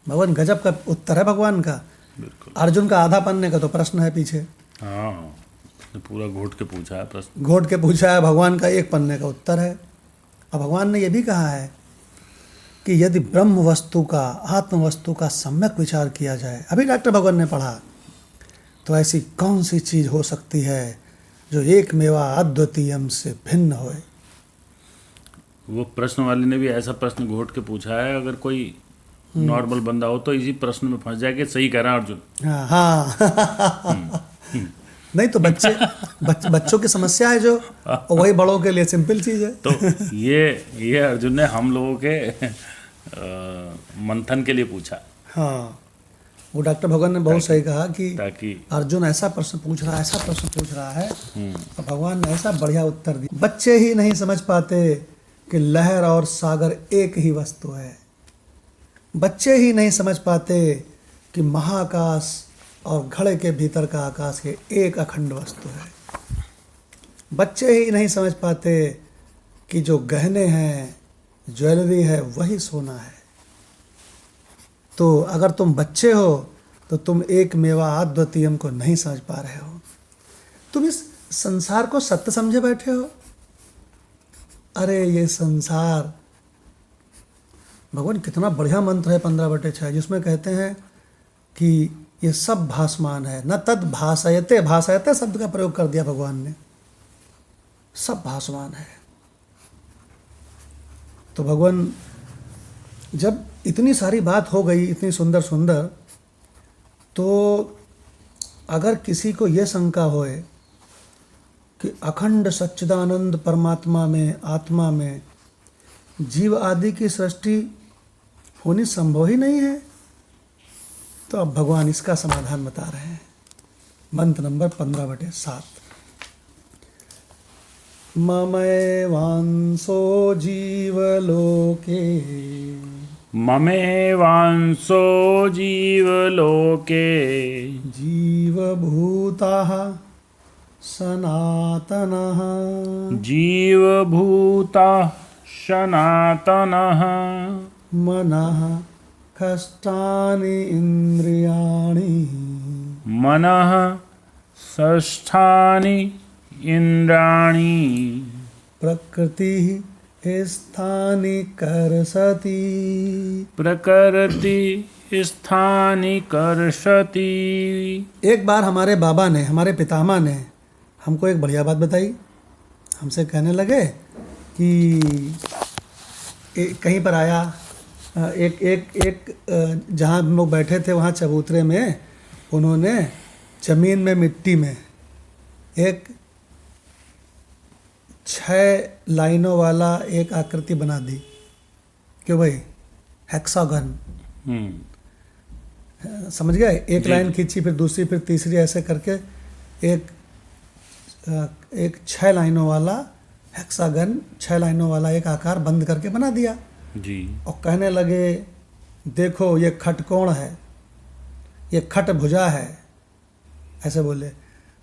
भगवान गजब का उत्तर है भगवान का। बिल्कुल। अर्जुन का आधा पन्ने का तो प्रश्न है पीछे। हाँ, पूरा घोट के पूछा है प्रश्न, घोट के पूछा है, भगवान का एक पन्ने का उत्तर है। और भगवान ने यह भी कहा है कि यदि ब्रह्म वस्तु का, आत्म वस्तु का सम्यक विचार किया जाए, अभी डॉक्टर भगवान ने पढ़ा, तो ऐसी कौन सी चीज़ हो सकती है जो एक मेवा अद्वितीयम से भिन्न होए। वो प्रश्न वाले ने भी ऐसा प्रश्न घोट के पूछा है, अगर कोई नॉर्मल बंदा हो तो इसी प्रश्न में फंस जाए कि सही कह रहा है अर्जुन। हाँ। नहीं तो बच्चों की समस्या है जो, और वही बड़ों के लिए सिंपल चीज़ है। तो ये अर्जुन ने हम लोगों के मंथन के लिए पूछा। हाँ, वो डॉक्टर भगवान ने बहुत सही कहा कि ताकि अर्जुन ऐसा प्रश्न पूछ रहा है, ऐसा प्रश्न पूछ रहा है, और भगवान ने ऐसा बढ़िया उत्तर दिया। बच्चे ही नहीं समझ पाते कि लहर और सागर एक ही वस्तु है। बच्चे ही नहीं समझ पाते कि महाकाश और घड़े के भीतर का आकाश के एक अखंड वस्तु है। बच्चे ही नहीं समझ पाते कि जो गहने हैं, ज्वेलरी है, वही सोना है। तो अगर तुम बच्चे हो तो तुम एक मेवा अद्वितीयम को नहीं समझ पा रहे हो। तुम इस संसार को सत्य समझे बैठे हो। अरे ये संसार, भगवान कितना बढ़िया मंत्र है 15/6, जिसमें कहते हैं कि ये सब भासमान है, न तद भासयते। भासयते शब्द का प्रयोग कर दिया भगवान ने, सब भासमान है। तो भगवान जब इतनी सारी बात हो गई, इतनी सुंदर सुंदर, तो अगर किसी को ये शंका होए कि अखंड सच्चिदानंद परमात्मा में, आत्मा में जीव आदि की सृष्टि होनी संभव ही नहीं है, तो अब भगवान इसका समाधान बता रहे हैं। मंत्र नंबर 15/7। ममैवांसो जीवलोके, ममेवांसो जीवलोके, जीवभूताः सनातनः, जीवभूता सनातनः, मनः षष्ठानि इन्द्रियाणि, मनः षष्ठानि इन्द्रियाणि, प्रकृतिः स्थानि कर्षति, प्रकृति स्थानि कर्षति। एक बार हमारे बाबा ने, हमारे पितामह ने हमको एक बढ़िया बात बताई। हमसे कहने लगे कि कहीं पर आया एक जहाँ हम लोग बैठे थे वहाँ चबूतरे में उन्होंने जमीन में, मिट्टी में एक 6 लाइनों वाला एक आकृति बना दी। क्यों भाई? हेक्सागन। समझ गए? एक लाइन खींची, फिर दूसरी, फिर तीसरी, ऐसे करके एक 6 लाइनों वाला हेक्सागन, 6 लाइनों वाला एक आकार बंद करके बना दिया जी। और कहने लगे देखो ये खटकोण है, ये खट भुजा है, ऐसे बोले।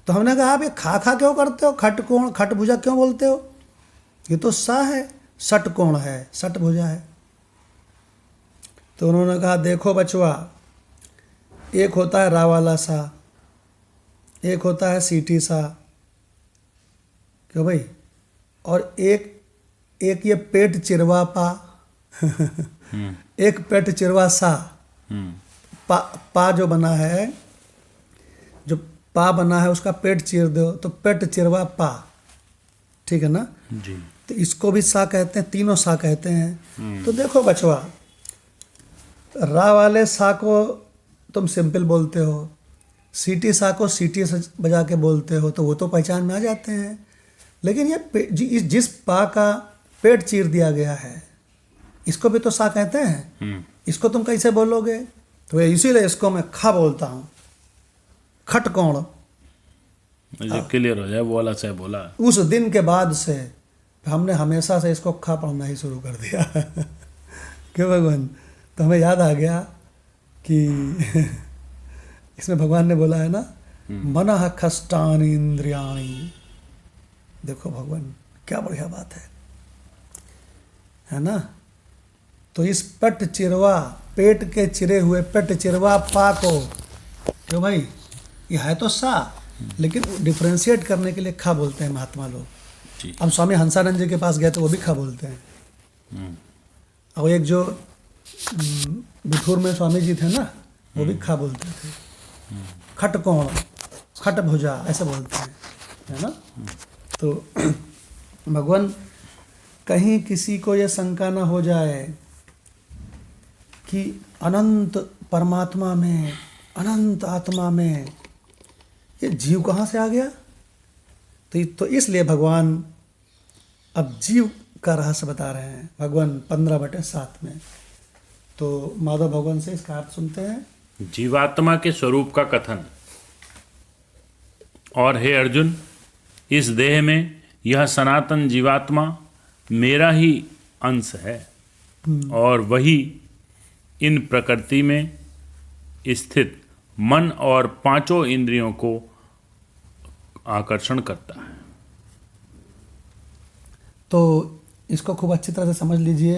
तो हमने कहा आप ये खा क्यों करते हो? खटकोण, खट भुजा क्यों बोलते हो? ये तो सा है, षटकोण है, षट भुजा है। तो उन्होंने कहा देखो बचवा, एक होता है रा वाला सा, एक होता है सीटी सा, क्यों भाई? और एक ये पेट चिरवा पा एक पेट चिरवा सा। पा जो बना है, जो पा बना है उसका पेट चीर दो तो पेट चिरवा पा, ठीक है ना। जी। तो इसको भी सा कहते हैं, तीनों सा कहते हैं। तो देखो बचवा, रा वाले सा को तुम सिंपल बोलते हो, सीटी सा को सीटी से बजा के बोलते हो, तो वो तो पहचान में आ जाते हैं। लेकिन ये जिस पा का पेट चीर दिया गया है इसको भी तो सा कहते हैं। इसको तुम कैसे बोलोगे? तो इसीलिए इसको मैं खा बोलता हूँ, खटकोण। मुझे क्लियर हो जाए, बोला से बोला। उस दिन के बाद से हमने हमेशा से इसको खा पढ़ना ही शुरू कर दिया। क्यों भगवान? तो हमें याद आ गया कि इसमें भगवान ने बोला है ना, मनः खष्टानि इंद्रियाणि। देखो भगवान क्या बढ़िया बात है ना। तो इस पेट चिरवा, पेट के चिरे हुए पेट चिरवा पा को, क्यों भाई, ये है तो सा, लेकिन डिफ्रेंशिएट करने के लिए खा बोलते हैं महात्मा लोग। अब स्वामी हंसानंद जी के पास गए तो वो भी खा बोलते हैं। और एक जो बिठूर में स्वामी जी थे ना, वो भी खा बोलते थे। खट कौन, खट भुजा, ऐसे बोलते हैं, है ना। तो भगवान, कहीं किसी को ये शंका ना हो जाए कि अनंत परमात्मा में, अनंत आत्मा में ये जीव कहाँ से आ गया। तो इसलिए भगवान अब जीव का रहस्य बता रहे हैं, भगवान 15/7 में। तो माधव भगवान से इसका अर्थ सुनते हैं। जीवात्मा के स्वरूप का कथन। और हे अर्जुन, इस देह में यह सनातन जीवात्मा मेरा ही अंश है और वही इन प्रकृति में स्थित मन और पांचों इंद्रियों को आकर्षण करता है। तो इसको खूब अच्छी तरह से समझ लीजिए।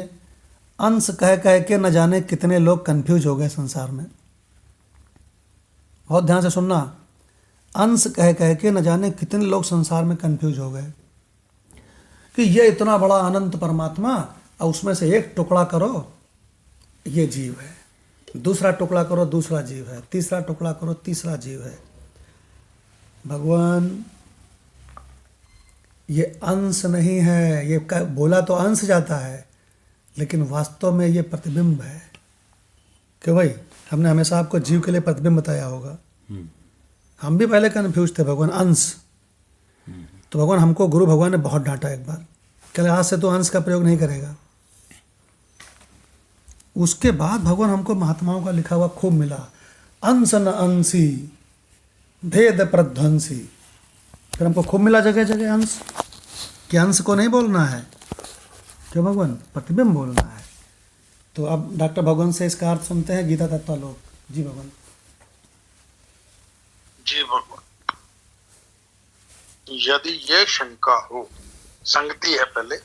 अंश कह कह के न जाने कितने लोग कंफ्यूज हो गए संसार में। बहुत ध्यान से सुनना। अंश कह कह के न जाने कितने लोग संसार में कंफ्यूज हो गए कि ये इतना बड़ा अनंत परमात्मा और उसमें से एक टुकड़ा करो ये जीव है, दूसरा टुकड़ा करो दूसरा जीव है, तीसरा टुकड़ा करो तीसरा जीव है। भगवान, ये अंश नहीं है, ये बोला तो अंश जाता है, लेकिन वास्तव में ये प्रतिबिंब है। क्यों भाई, हमने हमेशा आपको जीव के लिए प्रतिबिंब बताया होगा। हम भी पहले कन्फ्यूज थे, भगवान अंश। तो भगवान हमको गुरु भगवान ने बहुत डांटा एक बार, कहले आज से तो अंश का प्रयोग नहीं करेगा। उसके बाद भगवान हमको महात्माओं का लिखा हुआ खूब मिला, अंश न अंशी भेद प्रध्वंसी। फिर हमको खूब मिला जगह जगह अंश, कि अंश को नहीं बोलना है, क्यों भगवान, प्रतिबिंब बोलना है। तो अब डॉक्टर भगवान से इसका अर्थ सुनते हैं, गीता तत्वालोक। जी भगवान। जी भगवान, यदि ये शंका हो, संगति है पहले,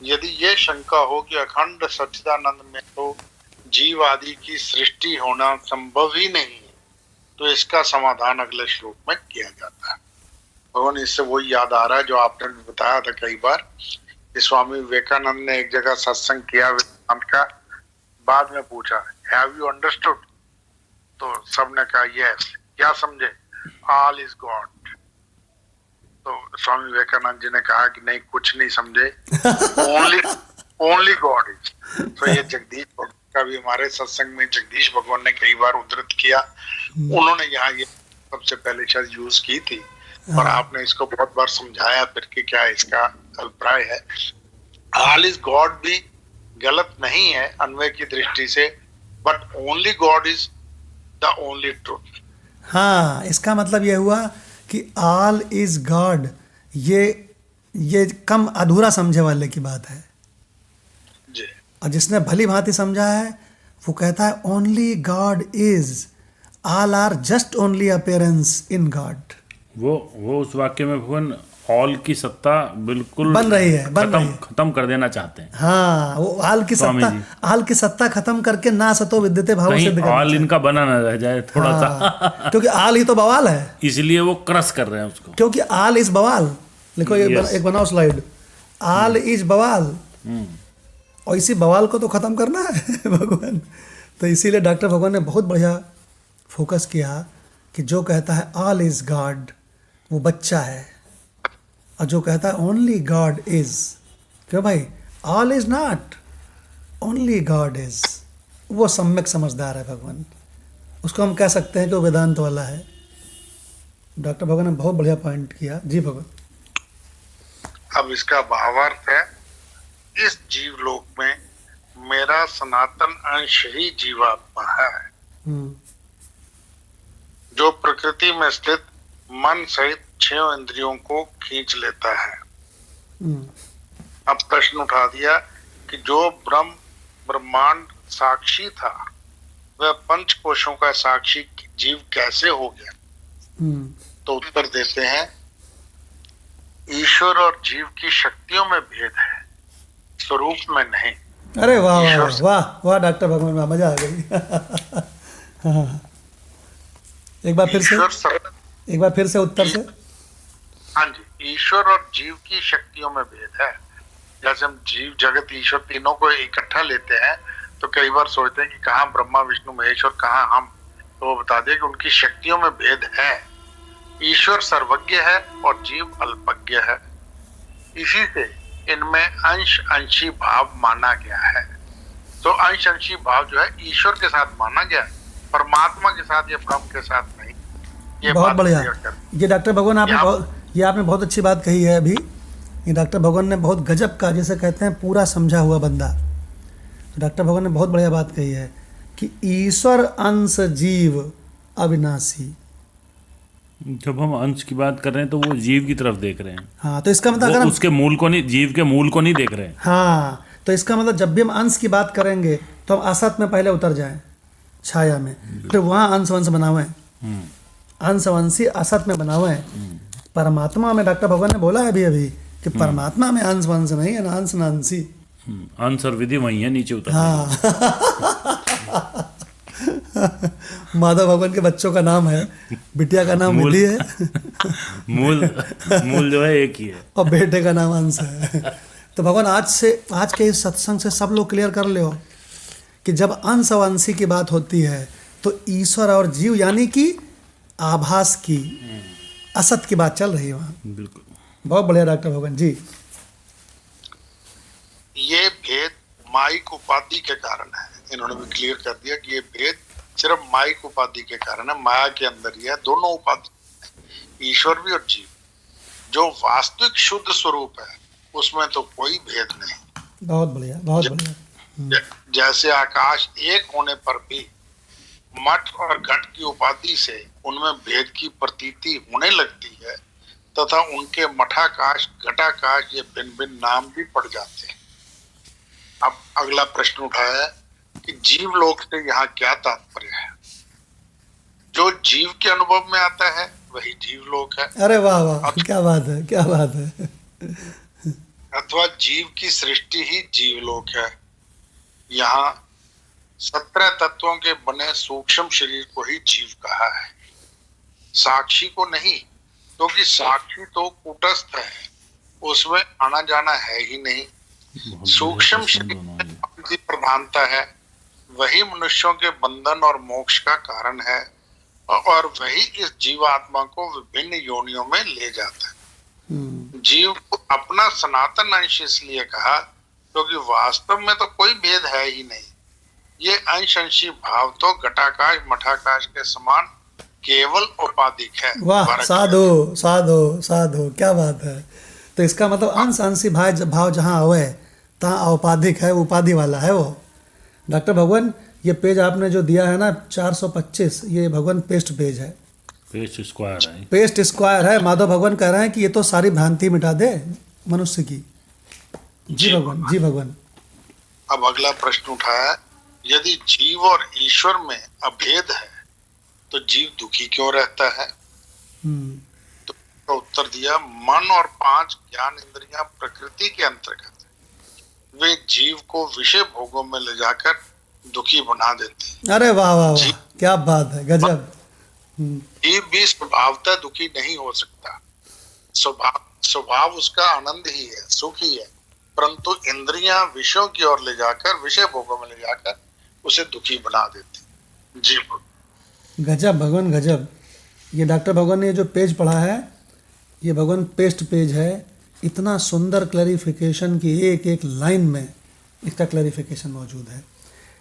यदि ये शंका हो कि अखंड सच्चिदानंद में तो जीव आदि की सृष्टि होना संभव ही नहीं है, तो इसका समाधान अगले श्लोक में किया जाता है। भगवान, इससे वही याद आ रहा है जो आपने बताया था कई बार कि स्वामी विवेकानंद ने एक जगह सत्संग किया वेदांत का, बाद में पूछा हैव यू अंडरस्टूड, तो सबने कहा यस। क्या समझे? All is God. तो स्वामी विवेकानंद जी ने कहा कि नहीं, कुछ नहीं समझे, ओनली गॉड इज। तो ये जगदीश भगवान का भी हमारे सत्संग में जगदीश भगवान ने कई बार उद्धृत किया। उन्होंने यहाँ ये सबसे पहले शायद यूज की थी, और आपने इसको बहुत बार समझाया फिर कि क्या इसका अभिप्राय है। ऑल इज गॉड भी गलत नहीं है अन्वय की दृष्टि से, but only god is the only truth. हाँ, इसका मतलब ये हुआ कि ऑल इज गॉड, ये कम अधूरा समझे वाले की बात है जी। और जिसने भली भांति समझा है वो कहता है only god is, all are just only appearance in god. वो उस वाक्य में भगवान ऑल की सत्ता बिल्कुल बन रही है, खत्म कर देना चाहते हैं। हाँ, वो आल की सत्ता खत्म करके ना सतो विद्यते भाव सिद्ध करना, आल इनका बना ना रह जाए थोड़ा सा। क्योंकि आल ही तो बवाल है, इसलिए वो क्रश कर रहे हैं उसको, क्योंकि आल इज बवाल। लिखो एक बनाओ स्लाइड, आल इज बवाल, और इसी बवाल को तो खत्म करना है भगवान। तो इसीलिए डॉक्टर भगवान ने बहुत बढ़िया फोकस किया कि जो कहता है ऑल इज गॉड वो बच्चा है, और जो कहता है ओनली गॉड इज, क्यों भाई, all is not, only god is, वो सम्यक समझदार है भगवान। उसको हम कह सकते हैं कि वो वेदांत वाला है। डॉक्टर भगवान ने बहुत बढ़िया पॉइंट किया। जी भगवान। अब इसका भावार्थ है, इस जीवलोक में मेरा सनातन अंश ही जीवात्मा है, जो प्रकृति में स्थित मन सहित 6 इंद्रियों को खींच लेता है। अब प्रश्न उठा दिया कि जो ब्रह्मांड साक्षी था वह पंच कोशों का साक्षी जीव कैसे हो गया? तो उत्तर देते हैं, ईश्वर और जीव की शक्तियों में भेद है, स्वरूप में नहीं। अरे वाह वाह वाह वाह डॉक्टर भगवान, वाह, मजा आ गई। हाँ, एक बार फिर से उत्तर से। हाँ जी, ईश्वर और जीव की शक्तियों में भेद है। जैसे हम जीव जगत ईश्वर तीनों को इकट्ठा लेते हैं तो कई बार सोचते हैं कि कहाँ ब्रह्मा विष्णु महेश और कहाँ हम, तो वो बता दे कि उनकी शक्तियों में भेद है। ईश्वर सर्वज्ञ है और जीव अल्पज्ञ है, इसी से इनमें अंश अंशी भाव माना गया है। तो अंश अंशी भाव जो है ईश्वर के साथ माना गया, परमात्मा के साथ या ब्रह्म के साथ नहीं। ये बहुत बढ़िया। ये डॉक्टर भगवान आपने बहुत अच्छी बात कही है अभी। ये डॉक्टर भगवान ने बहुत गजब का, जैसे कहते हैं पूरा समझा हुआ बंदा, तो डॉक्टर भगवान ने बहुत बढ़िया बात कही है कि ईश्वर अंश जीव अविनाशी। जब हम अंश की बात कर रहे हैं तो वो जीव की तरफ देख रहे हैं। हाँ, तो इसका मतलब अगर उसके मूल को नहीं, जीव के मूल को नहीं देख रहे हैं। हाँ, तो इसका मतलब जब भी हम अंश की बात करेंगे तो हम असत में पहले उतर जाएं, छाया में, फिर वहाँ अंश वंश बनावे, अंशवंशी असत में बनावे। परमात्मा में डॉक्टर भगवान ने बोला है अभी कि परमात्मा में अंश वंश नहीं है, ना अंश ना अंशी। अंश और विधि वही है, नीचे उतर। हाँ। माधव भगवान के बच्चों का नाम है, बिटिया का नाम विधि है, मूल जो है एक ही है, और बेटे का नाम अंश है। तो भगवान आज के इस सत्संग से सब लोग क्लियर कर ले हो कि जब अंश और अंशी की बात होती है तो ईश्वर और जीव यानी कि आभास की, असत की बात चल रही है वहाँ। बिल्कुल, बहुत बढ़िया डॉक्टर भगवान जी। ये भेद माइक उपाधि के कारण है, इन्होंने भी क्लियर कर दिया कि ये भेद सिर्फ माइक उपाधि के कारण है, माया के अंदर ही है। दोनों उपाधि, ईश्वर भी और जीव, जो वास्तविक शुद्ध स्वरूप है उसमें तो कोई भेद नहीं। बहुत बढ़िया, बहुत बढ़िया। जैसे आकाश एक होने पर भी मठ और घट की उपाधि से उनमें भेद की प्रतीति होने लगती है, तथा उनके मठाकाश घटाकाश ये भिन्न भिन्न नाम भी पड़ जाते हैं। अब अगला प्रश्न उठाया कि जीव लोक से यहाँ क्या तात्पर्य है? जो जीव के अनुभव में आता है वही जीव लोक है। अरे वाह वाह, क्या बात है, क्या बात है। अथवा जीव की सृष्टि ही जीवलोक है। यहाँ 17 तत्वों के बने सूक्ष्म शरीर को ही जीव कहा है, साक्षी को नहीं, क्योंकि साक्षी तो कूटस्थ है, उसमें आना जाना है ही नहीं। सूक्ष्म शरीर की प्रधानता है, वही मनुष्यों के बंधन और मोक्ष का कारण है, और वही इस जीवात्मा को विभिन्न योनियों में ले जाता है। जीव को अपना सनातन अंश इसलिए कहा क्योंकि वास्तव में तो कोई भेद है ही नहीं। ये अंश अंशी भाव तो घटाकाश मठाकाश के समान केवल औपाधिक है। वाह, साधु साधु साधु, क्या बात है। तो इसका मतलब अंश अंशी भाव जहाँ आवे तहाँ औपाधिक है, उपाधि वाला है वो। डॉक्टर भगवान, ये पेज आपने जो दिया है ना 425, ये भगवान पेस्ट पेज है, पेस्ट स्क्वायर है, पेस्ट स्क्वायर है। माधव भगवान कह रहे हैं कि ये तो सारी भ्रांति मिटा दे मनुष्य की। जी भगवान, जी भगवान। अब अगला प्रश्न उठाया, यदि जीव और ईश्वर में अभेद है तो जीव दुखी क्यों रहता है? तो उत्तर दिया, मन और 5 ज्ञान इंद्रियां प्रकृति के अंतर्गत वे जीव को विषय भोगों में ले जाकर दुखी बना देते हैं। अरे वाह वाह वाह, क्या बात है, गजब। जीव भी स्वभावतः दुखी नहीं हो सकता, स्वभाव उसका आनंद ही है, सुख ही है, परंतु इंद्रियां विषयों की ओर ले जाकर, विषय भोगों में ले जाकर उसे दुखी बना देती। जी गजब भगवान, गजब। ये डॉक्टर भगवान ने जो पेज पढ़ा है, ये भगवान पेस्ट पेज है। इतना सुंदर क्लैरिफिकेशन की एक एक लाइन में इसका क्लैरिफिकेशन मौजूद है।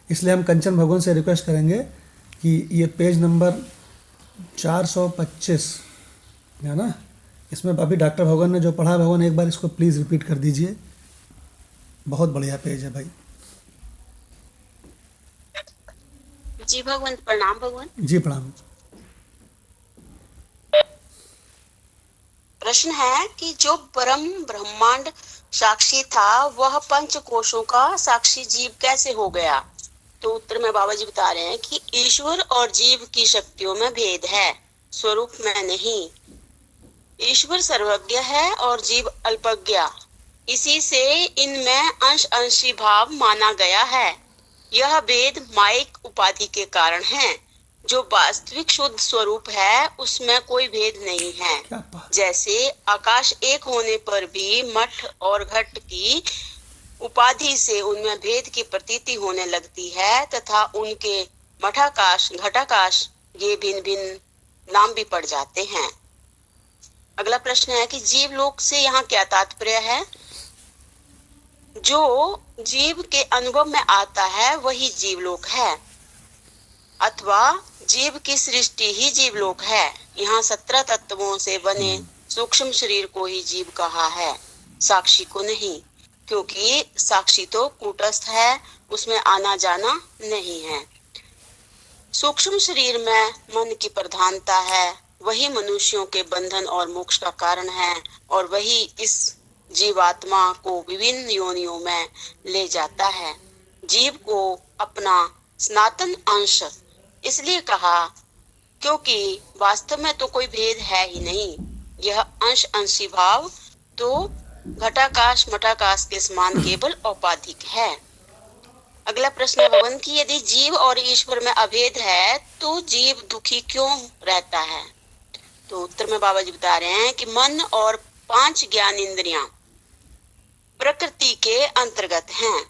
इसलिए हम कंचन भगवान से रिक्वेस्ट करेंगे कि ये पेज नंबर 425 है ना, इसमें अभी डॉक्टर भगवान ने जो पढ़ा है, भगवान एक बार इसको प्लीज़ रिपीट कर दीजिए। बहुत बढ़िया पेज है भाई। जी भगवान, प्रणाम भगवान। जी प्रणाम। प्रश्न है कि जो परम ब्रह्मांड साक्षी था वह पंच कोशों का साक्षी जीव कैसे हो गया? तो उत्तर में बाबा जी बता रहे हैं कि ईश्वर और जीव की शक्तियों में भेद है, स्वरूप में नहीं। ईश्वर सर्वज्ञ है और जीव अल्पज्ञ, इसी से इनमें अंश अंशी भाव माना गया है। यह भेद माइक उपाधि के कारण है। जो वास्तविक शुद्ध स्वरूप है उसमें कोई भेद नहीं है। क्या बात। जैसे आकाश एक होने पर भी मठ और घट की उपाधि से उनमें भेद की प्रतीति होने लगती है, तथा उनके मठाकाश घटाकाश ये भिन्न भिन्न नाम भी पड़ जाते हैं। अगला प्रश्न है कि जीव लोक से यहाँ क्या तात्पर्य है? जो जीव के अनुभव में आता है वही जीवलोक है, अथवा जीव की सृष्टि ही जीवलोक है। यहाँ 17 तत्वों से बने सूक्ष्म शरीर को ही जीव कहा है, साक्षी को नहीं, क्योंकि साक्षी तो कूटस्थ है, उसमें आना जाना नहीं है। सूक्ष्म शरीर में मन की प्रधानता है, वही मनुष्यों के बंधन और मोक्ष का कारण है, और वही इस जीवात्मा को विभिन्न योनियों में ले जाता है। जीव को अपना सनातन अंश इसलिए कहा क्योंकि वास्तव में तो कोई भेद है ही नहीं। यह अंश अंशी भाव तो घटाकाश मठाकाश के समान केवल औपाधिक है। अगला प्रश्न है भगवान की, यदि जीव और ईश्वर में अभेद है तो जीव दुखी क्यों रहता है? तो उत्तर में बाबा जी बता रहे हैं कि मन और 5 ज्ञान इंद्रियां प्रकृति के अंतर्गत हैं।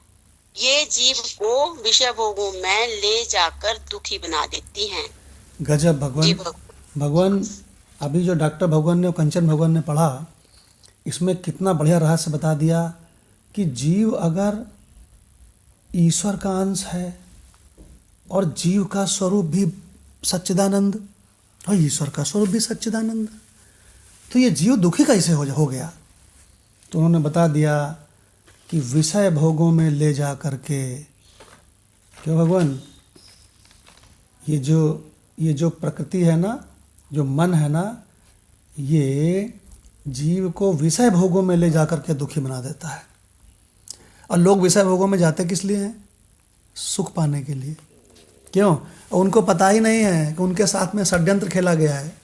ये जीव को विषय भोगों में ले जाकर दुखी बना देती हैं। गजब भगवान। भगवान अभी जो डॉक्टर भगवान ने और कंचन भगवान ने पढ़ा, इसमें कितना बढ़िया रहस्य बता दिया कि जीव अगर ईश्वर का अंश है और जीव का स्वरूप भी सच्चिदानंद और ईश्वर का स्वरूप भी सच्चिदानंद, तो ये जीव दुखी कैसे हो गया? तो उन्होंने बता दिया कि विषय भोगों में ले जा करके, क्यों भगवान, ये जो प्रकृति है ना, जो मन है ना, ये जीव को विषय भोगों में ले जा करके दुखी बना देता है। और लोग विषय भोगों में जाते किस लिए हैं? सुख पाने के लिए। क्यों? और उनको पता ही नहीं है कि उनके साथ में षड्यंत्र खेला गया है।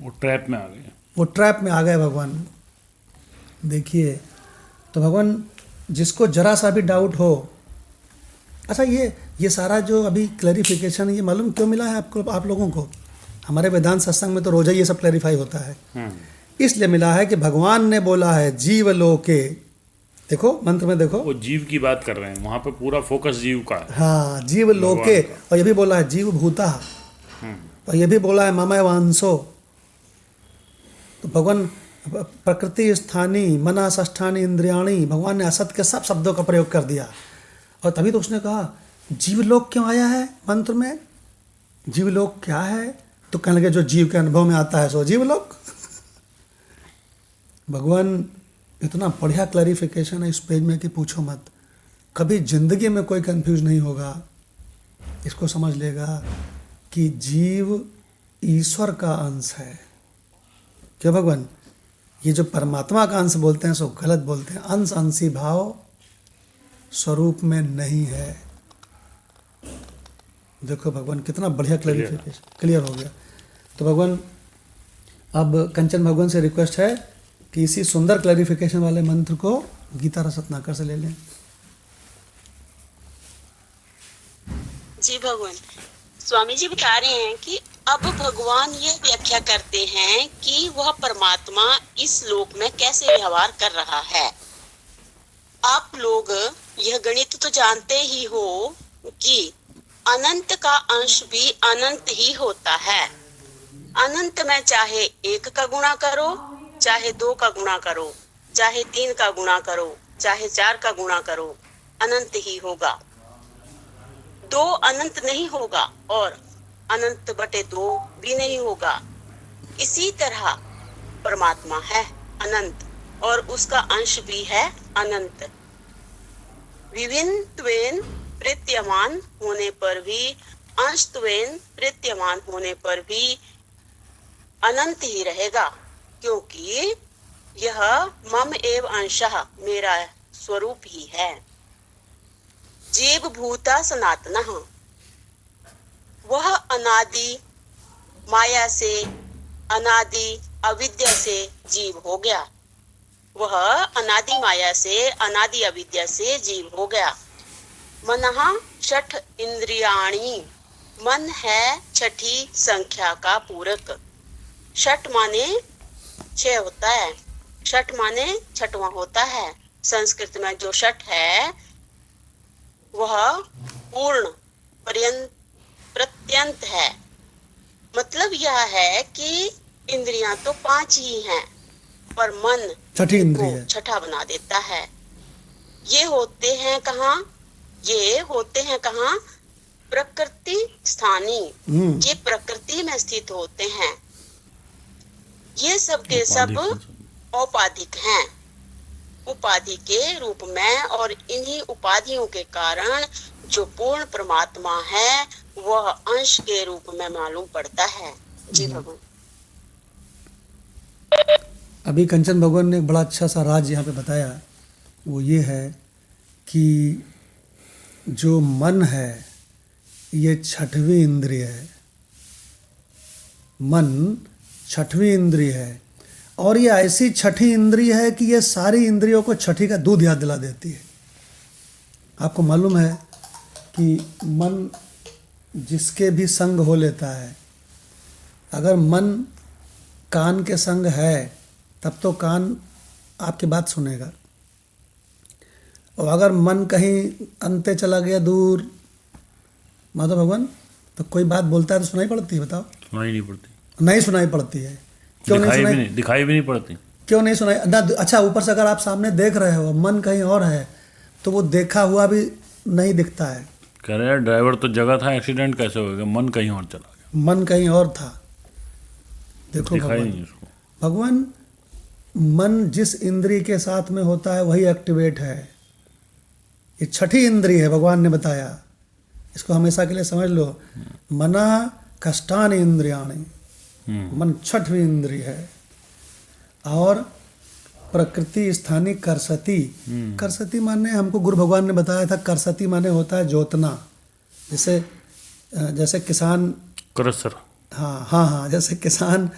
वो ट्रैप में आ गए। वो ट्रैप में आ गए भगवान। देखिए, तो भगवान जिसको जरा सा भी डाउट हो, अच्छा ये सारा जो अभी क्लैरिफिकेशन, ये मालूम क्यों मिला है आपको, आप लोगों को? हमारे वेदांत सत्संग में तो रोज ही ये सब क्लैरिफाई होता है। इसलिए मिला है कि भगवान ने बोला है जीव लोके, देखो मंत्र में देखो, वो जीव की बात कर रहे हैं, वहाँ पे पूरा फोकस जीव का है। हाँ, जीव लोके, और ये भी बोला है जीव भूता, और ये भी बोला है ममय वांसो। तो भगवान प्रकृति स्थानी मना षष्ठानी इंद्रियाणी, भगवान ने असत के सब शब्दों का प्रयोग कर दिया। और तभी तो उसने कहा जीवलोक क्यों आया है मंत्र में? जीवलोक क्या है? तो कहने लगे जो जीव के अनुभव में आता है सो जीवलोक। भगवान इतना बढ़िया क्लैरिफिकेशन है इस पेज में कि पूछो मत। कभी जिंदगी में कोई कंफ्यूज नहीं होगा, इसको समझ लेगा कि जीव ईश्वर का अंश है। क्यों भगवान? ये जो परमात्मा का अंश बोलते हैं सो गलत बोलते हैं। अंश अंशी भाव स्वरूप में नहीं है। देखो भगवान कितना बढ़िया क्लैरिफिकेशन, क्लियर हो गया। तो भगवान अब कंचन भगवान से रिक्वेस्ट है कि इसी सुंदर क्लैरिफिकेशन वाले मंत्र को गीता रस रत्नाकर से ले लें। जी भगवान, स्वामी जी बता रहे हैं कि अब भगवान ये व्याख्या करते हैं कि वह परमात्मा इस लोक में कैसे व्यवहार कर रहा है। आप लोग यह गणित तो जानते ही हो कि अनंत का अंश भी अनंत ही होता है। अनंत में चाहे 1 का गुणा करो, चाहे 2 का गुणा करो, चाहे 3 का गुणा करो, चाहे 4 का गुणा करो, अनंत ही होगा। 2 अनंत नहीं होगा और अनंत बटे 2 भी नहीं होगा। इसी तरह परमात्मा है अनंत और उसका अंश भी है अनंत। विभिन्नत्वेन प्रतीयमान होने पर भी, अंशत्वेन प्रतीयमान होने पर भी अनंत ही रहेगा, क्योंकि यह मम एव अंशः, मेरा स्वरूप ही है। जीव भूता सनातनः, वह अनादि माया से, अनादि अविद्या से जीव हो गया। वह अनादि माया से, अनादि अविद्या से जीव हो गया। मनः षठ इंद्रियाणि, मन है छठी संख्या का पूरक। षठ माने 6 होता है, षठ माने छठवां होता है। संस्कृत में जो षठ है वह पूर्ण पर्यंत प्रत्यंत है। मतलब यह है कि इंद्रियां तो 5 ही हैं, पर मन छठी इंद्रिय को है। छठा बना देता है। ये होते हैं कहाँ? ये होते हैं कहाँ? प्रकृति स्थानी। ये प्रकृति में स्थित होते हैं। ये सब के सब औपाधिक हैं, उपाधि के रूप में, और इन्हीं उपाधियों के कारण जो पूर्ण परमात्मा है वह अंश के रूप में मालूम पड़ता है। जी भगवान। अभी कंचन भगवान ने एक बड़ा अच्छा सा राज यहाँ पे बताया, वो ये है कि जो मन है ये छठवीं इंद्रिय है। मन छठवीं इंद्रिय है और ये ऐसी छठी इंद्रिय है कि ये सारी इंद्रियों को छठी का दूध याद दिला देती है। आपको मालूम है कि मन जिसके भी संग हो लेता है, अगर मन कान के संग है तब तो कान आपकी बात सुनेगा, और अगर मन कहीं अंते चला गया दूर माधव भगवान, तो कोई बात बोलता है तो सुनाई पड़ती है? बताओ। सुनाई नहीं पड़ती। नहीं सुनाई पड़ती है। क्यों नहीं सुनाई? दिखाई भी नहीं पड़ती। क्यों नहीं सुनाई ना? अच्छा, ऊपर से अगर आप सामने देख रहे हो, मन कहीं और है, तो वो देखा हुआ भी नहीं दिखता है। कह रहे हैं ड्राइवर तो जगह था, एक्सीडेंट कैसे हो गया? मन कहीं और चला गया। मन कहीं और था। देखो दिखाई भगवान, नहीं उसको। भगवान मन जिस इंद्रिय के साथ में होता है वही एक्टिवेट है। ये छठी इंद्रिय है, भगवान ने बताया। इसको हमेशा के लिए समझ लो। मना कष्टानि इंद्रियाणि, मन छठवीं इंद्रिय है। और प्रकृति स्थानी करसती। करसती माने हमको गुरु भगवान ने बताया था, करसती माने होता है जोतना। जैसे किसान क्रसर। हाँ, जैसे किसान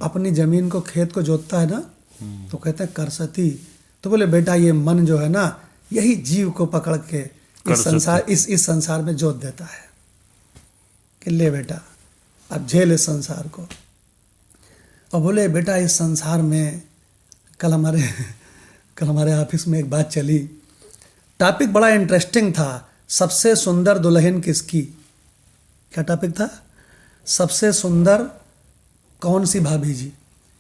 अपनी जमीन को, खेत को जोतता है ना, तो कहते हैं करसती। तो बोले बेटा ये मन जो है ना, यही जीव को पकड़ के इस संसार में जोत देता है कि ले बेटा अब झेल इस संसार को। और बोले बेटा इस संसार में कल हमारे ऑफिस में एक बात चली, टॉपिक बड़ा इंटरेस्टिंग था। सबसे सुंदर दुल्हन किसकी? क्या टॉपिक था? सबसे सुंदर कौन सी भाभी जी,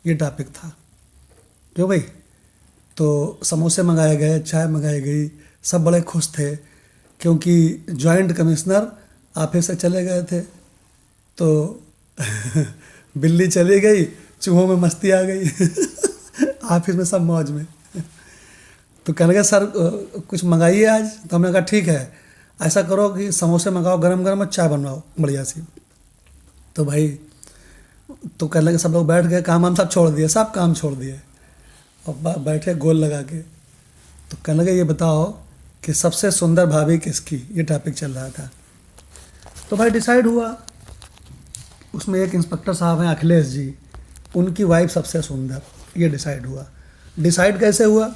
ये टॉपिक था। क्यों भाई? तो समोसे मंगाए गए, चाय मंगाई गई, सब बड़े खुश थे क्योंकि जॉइंट कमिश्नर ऑफिस से चले गए थे। तो बिल्ली चली गई, चूहों में मस्ती आ गई ऑफिस में सब मौज में। तो कहने लगे सर कुछ मंगाइए आज। तो हमने कहा ठीक है, ऐसा करो कि समोसे मंगाओ गरम गरम और चाय बनवाओ बढ़िया सी। तो भाई तो कहने लगे, सब लोग बैठ गए, काम सब छोड़ दिए, सब काम छोड़ दिए और बैठे गोल लगा के। तो कहने लगे ये बताओ कि सबसे सुंदर भाभी किसकी, ये टॉपिक चल रहा था। तो भाई डिसाइड हुआ, उसमें एक इंस्पेक्टर साहब हैं अखिलेश जी, उनकी वाइफ सबसे सुंदर, ये डिसाइड हुआ। डिसाइड कैसे हुआ?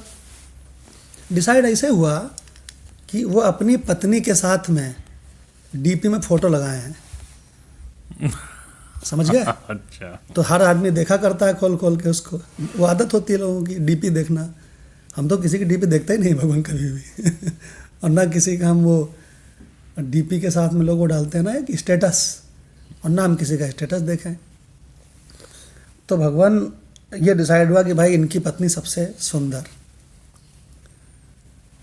डिसाइड ऐसे हुआ कि वो अपनी पत्नी के साथ में डीपी में फोटो लगाए हैं। समझ गए? अच्छा। तो हर आदमी देखा करता है खोल खोल के उसको, वो आदत होती है लोगों की डीपी देखना। हम तो किसी की डीपी देखते ही नहीं भगवान कभी भी और ना किसी का हम वो डीपी के साथ में लोग वो डालते हैं ना एक स्टेटस, और ना हम किसी का स्टेटस देखें। तो भगवान ये डिसाइड हुआ कि भाई इनकी पत्नी सबसे सुंदर।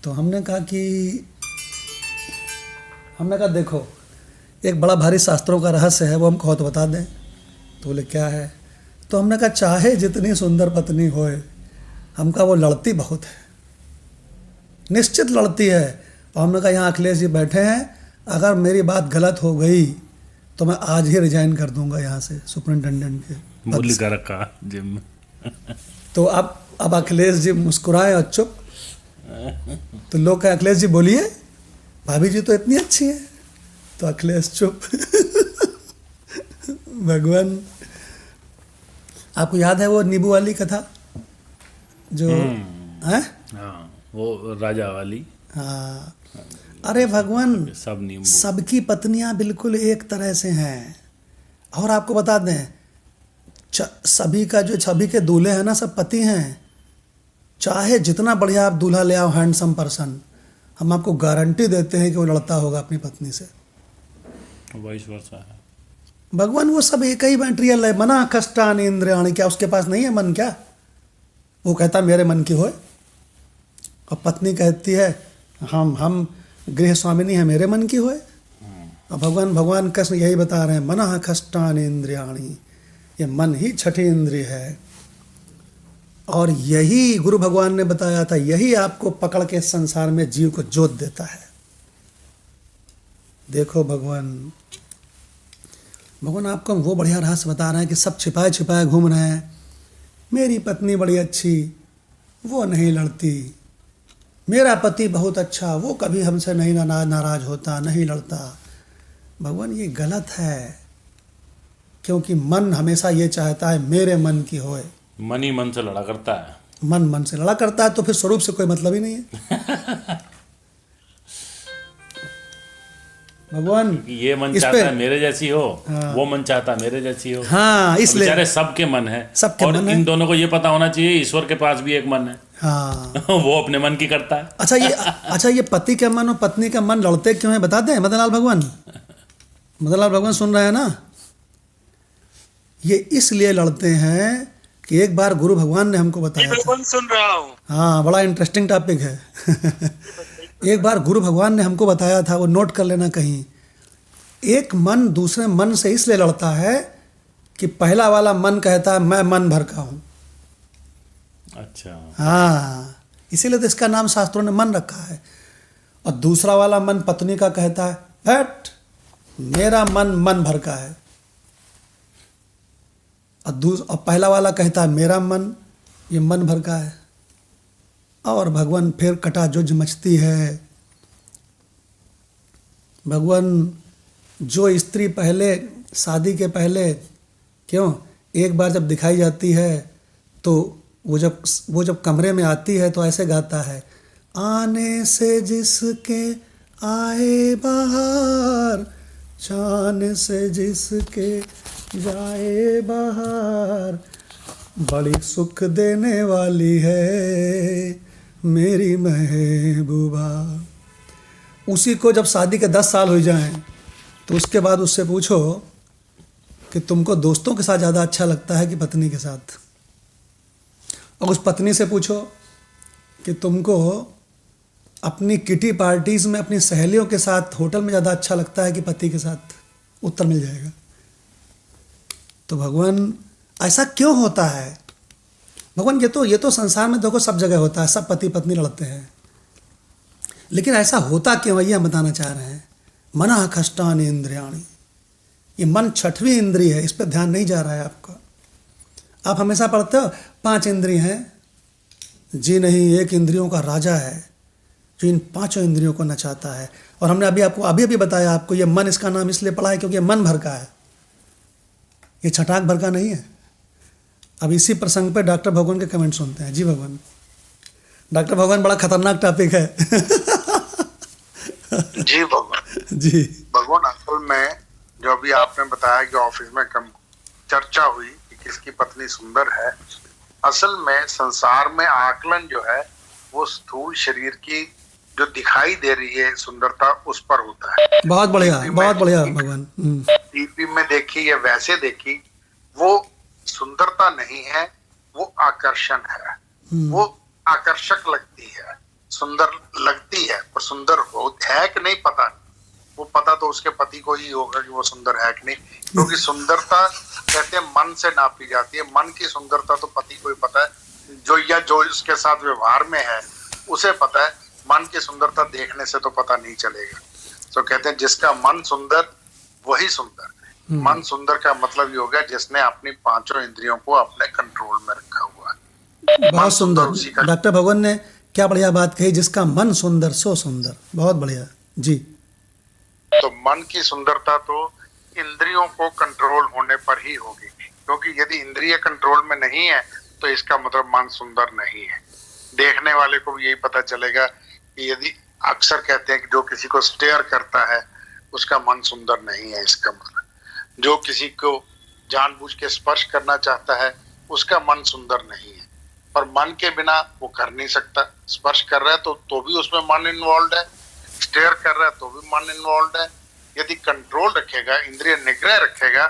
तो हमने कहा देखो एक बड़ा भारी शास्त्रों का रहस्य है, वो हमको हो तो बता दें। तो बोले क्या है? तो हमने कहा चाहे जितनी सुंदर पत्नी होए, हमका वो लड़ती बहुत है, निश्चित लड़ती है। और हमने कहा यहाँ अखिलेश जी बैठे हैं, अगर मेरी बात गलत हो गई तो मैं आज ही रिजाइन कर दूंगा यहाँ से सुपरिटेंडेंट के पद बोली से। का रखा जिम में। तो अब अखिलेश जी मुस्कुराए और चुप। तो लोग कहे अखिलेश जी बोलिए, भाभी जी तो इतनी अच्छी है। तो अखिलेश चुप। भगवान, आपको याद है वो नींबू वाली कथा जो है? हाँ, वो राजा वाली। हाँ, अरे भगवान, सब नींबू। सबकी पत्नियां बिल्कुल एक तरह से हैं। और आपको बता दें, सभी के दूल्हे हैं ना, सब पति हैं। चाहे जितना बढ़िया आप दूल्हा ले आओ, हैंडसम पर्सन, हम आपको गारंटी देते हैं कि वो लड़ता होगा अपनी पत्नी से। वाइस वर्सा है। भगवान वो सब एक ही मटेरियल है। मना कष्टानि इंद्रियाणि, क्या उसके पास नहीं है मन? क्या वो कहता मेरे मन की होए, और पत्नी कहती है हम गृह स्वामिनी है, मेरे मन की होए। और भगवान कृष्ण यही बता रहे हैं, मना कष्टानि इंद्रियाणि, ये मन ही छठी इंद्रिय है। और यही गुरु भगवान ने बताया था, यही आपको पकड़ के संसार में जीव को जोत देता है। देखो भगवान आपको वो बढ़िया रहस्य बता रहे हैं कि सब छिपाए छिपाए घूम रहे हैं। मेरी पत्नी बड़ी अच्छी, वो नहीं लड़ती। मेरा पति बहुत अच्छा, वो कभी हमसे नहीं नाराज होता, नहीं लड़ता। भगवान ये गलत है, क्योंकि मन हमेशा ये चाहता है मेरे मन की होए। मन ही मन से लड़ा करता है। मन से लड़ा करता है, तो फिर स्वरूप से कोई मतलब ही नहीं है। भगवान ये मन चाहता है मेरे जैसी हो, हाँ। वो मन चाहता है मेरे जैसी हो। हाँ, इसलिए बेचारे सबके मन है। सबके और मन है। इन दोनों को ये पता होना चाहिए, ईश्वर के पास भी एक मन है। हाँ। वो अपने मन की करता है। अच्छा ये पति का मन और पत्नी का मन लड़ते क्यों है, बता दें मदनलाल भगवान? मदनलाल भगवान सुन रहे हैं ना? ये इसलिए लड़ते हैं कि एक बार गुरु भगवान ने हमको बताया था। सुन रहा हूँ। हाँ, बड़ा इंटरेस्टिंग टॉपिक है। एक बार गुरु भगवान ने हमको बताया था, वो नोट कर लेना कहीं। एक मन दूसरे मन से इसलिए लड़ता है कि पहला वाला मन कहता है मैं मन भर का हूँ। अच्छा। हाँ, इसीलिए तो इसका नाम शास्त्रों ने मन रखा है। और दूसरा वाला मन पत्नी का कहता है हट, मेरा मन भर का है। और पहला वाला कहता है मेरा मन, ये मन भर का है। और भगवान फिर कटाजुज मचती है। भगवान, जो स्त्री पहले शादी के पहले क्यों एक बार जब दिखाई जाती है, तो वो जब कमरे में आती है तो ऐसे गाता है, आने से जिसके आए बाहर, जाने से जिसके जाए बाहर, बड़ी सुख देने वाली है मेरी महबूबा। उसी को जब शादी के 10 साल हो जाएं, तो उसके बाद उससे पूछो कि तुमको दोस्तों के साथ ज़्यादा अच्छा लगता है कि पत्नी के साथ। और उस पत्नी से पूछो कि तुमको अपनी किटी पार्टीज़ में अपनी सहेलियों के साथ होटल में ज़्यादा अच्छा लगता है कि पति के साथ, उत्तर मिल जाएगा। तो भगवान ऐसा क्यों होता है? भगवान ये तो संसार में देखो सब जगह होता है, सब पति पत्नी लड़ते हैं, लेकिन ऐसा होता क्यों है ये हम बताना चाह रहे हैं। मना कष्टानि इंद्रियाणि, ये मन छठवीं इंद्रिय है, इस पर ध्यान नहीं जा रहा है आपका। आप हमेशा पढ़ते हो 5 इंद्रिय हैं, जी नहीं, एक इंद्रियों का राजा है जो इन 5 इंद्रियों को नचाता है। और हमने अभी बताया आपको, ये मन इसका नाम इसलिए पड़ा है क्योंकि ये मन भर का है, ये छटाक भर का नहीं है। अब इसी प्रसंग पे डॉक्टर भगवान के कमेंट सुनते हैं। जी भगवान, डॉक्टर भगवान बड़ा खतरनाक टॉपिक है। जी भगवान। जी भगवान, असल में जो अभी आपने बताया कि ऑफिस में कम चर्चा हुई कि किसकी पत्नी सुंदर है, असल में संसार में आकलन जो है वो स्थूल शरीर की जो दिखाई दे रही है सुंदरता उस पर होता है। बहुत बढ़िया भगवान। डीपी में देखी या वैसे देखी, वो सुंदरता नहीं है, वो आकर्षण है। वो आकर्षक लगती है, सुंदर लगती है, पर सुंदर हो है कि नहीं पता नहीं। वो पता तो उसके पति को ही होगा कि वो सुंदर है कि नहीं, क्योंकि सुंदरता कहते हैं मन से नापी जाती है। मन की सुंदरता तो पति को ही पता है, जो उसके साथ व्यवहार में है उसे पता है। मन की सुंदरता देखने से तो पता नहीं चलेगा। तो कहते हैं जिसका मन सुंदर वही सुंदर। मन सुंदर का मतलब ये हो गया जिसने अपनी पांचों इंद्रियों को अपने कंट्रोल में रखा हुआ है। बहुत सुंदर। उसी का डॉक्टर भगवान ने क्या बढ़िया बात कही, जिसका मन सुंदर सो सुंदर। बहुत बढ़िया जी। तो मन की सुंदरता तो इंद्रियों को कंट्रोल होने पर ही होगी, क्योंकि यदि इंद्रिय कंट्रोल में नहीं है तो इसका मतलब मन सुंदर नहीं है। देखने वाले को भी यही पता चलेगा कि यदि अक्सर कहते हैं कि जो किसी को स्टेयर करता है उसका मन सुंदर नहीं है। इसका मतलब जो किसी को जानबूझ के स्पर्श करना चाहता है उसका मन सुंदर नहीं है, पर मन के बिना वो कर नहीं सकता। स्पर्श कर रहा है तो भी उसमें मन इन्वॉल्व है, स्टेयर कर रहा है तो भी मन इन्वॉल्व है। यदि कंट्रोल रखेगा, इंद्रिय निग्रह रखेगा,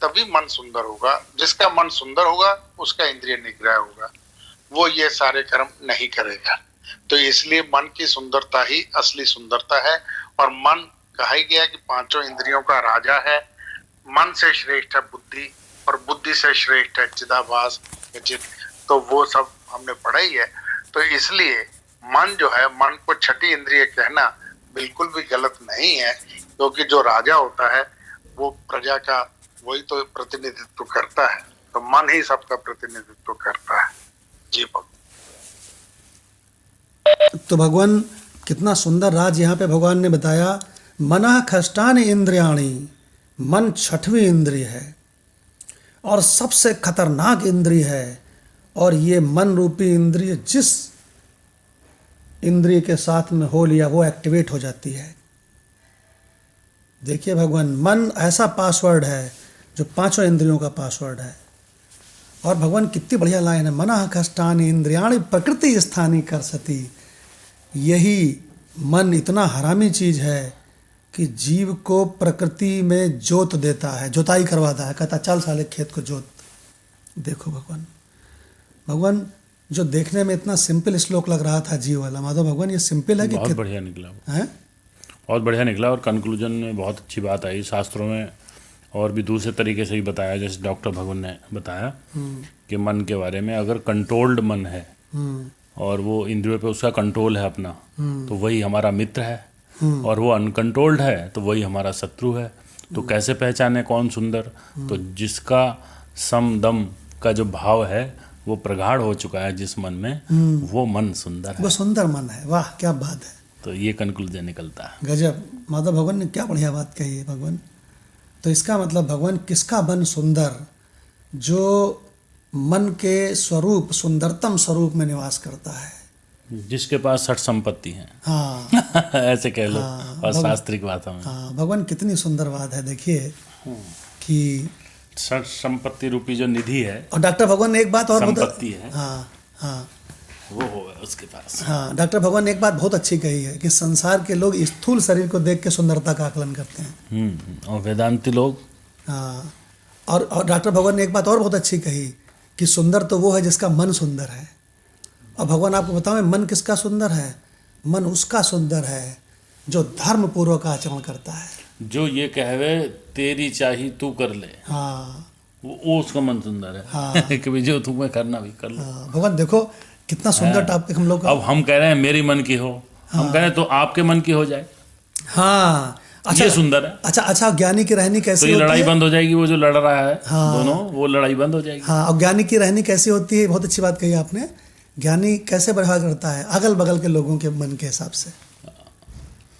तभी मन सुंदर होगा। जिसका मन सुंदर होगा उसका इंद्रिय निग्रह होगा, वो ये सारे कर्म नहीं करेगा। तो इसलिए मन की सुंदरता ही असली सुंदरता है। और मन कहा ही गया कि पांचों इंद्रियों का राजा है। मन से श्रेष्ठ है बुद्धि, और बुद्धि से श्रेष्ठ है चिदाभास चित। तो वो सब हमने पढ़ा ही है। तो इसलिए मन जो है, मन को छठी इंद्रिय कहना बिल्कुल भी गलत नहीं है, क्योंकि जो राजा होता है वो प्रजा का वही तो प्रतिनिधित्व करता है। तो मन ही सबका प्रतिनिधित्व करता है। जी बाबू। तो भगवान कितना सुंदर राज यहाँ पे भगवान ने बताया। मनः खष्टानि इंद्रियाणि, मन छठवीं इंद्रिय है और सबसे खतरनाक इंद्रिय है। और ये मन रूपी इंद्रिय जिस इंद्रिय के साथ में हो लिया वो एक्टिवेट हो जाती है। देखिए भगवान, मन ऐसा पासवर्ड है जो पांचों इंद्रियों का पासवर्ड है। और भगवान कितनी बढ़िया लाइन है, मनः खष्टानि इंद्रियाणि प्रकृति स्थानी कर्षति। यही मन इतना हरामी चीज है कि जीव को प्रकृति में जोत देता है, जोताई करवाता है। कहता चल साले खेत को जोत। देखो भगवान, भगवान जो देखने में इतना सिंपल श्लोक लग रहा था जीव वाला, माधव भगवान ये सिंपल है कि बहुत बढ़िया निकला वो। है बहुत बढ़िया निकला। और कंक्लूजन में बहुत अच्छी बात आई। शास्त्रों में और भी दूसरे तरीके से ही बताया, जैसे डॉक्टर भगवान ने बताया कि मन के बारे में, अगर कंट्रोल्ड मन है और वो इंद्रियों पे उसका कंट्रोल है अपना, तो वही हमारा मित्र है। और वो अनकंट्रोल्ड है तो वही हमारा शत्रु है। तो कैसे पहचाने कौन सुंदर? तो जिसका सम दम का जो भाव है वो प्रगाढ़ हो चुका है जिस मन में, वो मन सुंदर है। वो सुंदर मन है। वाह क्या बात है। तो ये कंक्लूजन निकलता है। गजब, माधव भगवान ने क्या बढ़िया बात कही है भगवान। तो इसका मतलब भगवान किसका मन सुंदर? जो मन के स्वरूप, सुंदरतम स्वरूप में निवास करता है, जिसके पास सठ संपत्ति है। हाँ ऐसे कह लो। हाँ, और शास्त्रिक भाषा में हाँ, भगवान कितनी सुंदर बात है। देखिए कि सठ संपत्ति रूपी जो निधि है, और डॉक्टर भगवान ने एक बात और संपत्ति है, हाँ हाँ वो हो उसके पास। हाँ, डॉक्टर भगवान ने एक बात बहुत अच्छी कही है कि संसार के लोग स्थूल शरीर को देख के सुंदरता का आकलन करते हैं। और वेदांती लोग, हाँ, और डॉक्टर भगवान ने एक बात और बहुत अच्छी कही कि सुंदर तो वो है जिसका मन सुंदर है। और भगवान आपको बताओ मन किसका सुंदर है? मन उसका सुंदर है जो धर्म पूर्वक आचरण करता है, जो ये कहवे तेरी चाही तू कर ले, हाँ वो उसका मन सुंदर है। हाँ। कि भाई जो तुम्हें करना भी कर लो। हाँ, भगवान देखो कितना सुंदर टॉपिक हम लोग का। अब हम कह रहे हैं मेरी मन की हो, हम कह रहे हैं तो आपके मन की हो जाए। हाँ अच्छा, ये सुंदर है। अच्छा ज्ञानी की रहनी तो कैसी ये होती लड़ाई है? बंद हो जाएगी, वो जो लड़ रहा है हाँ। दोनों, वो लड़ाई बंद हो जाएगी। हाँ, और ज्ञानी की रहनी कैसी होती है? बहुत अच्छी बात कही आपने। ज्ञानी कैसे व्यवहार करता है? अगल बगल के लोगों के मन के हिसाब से,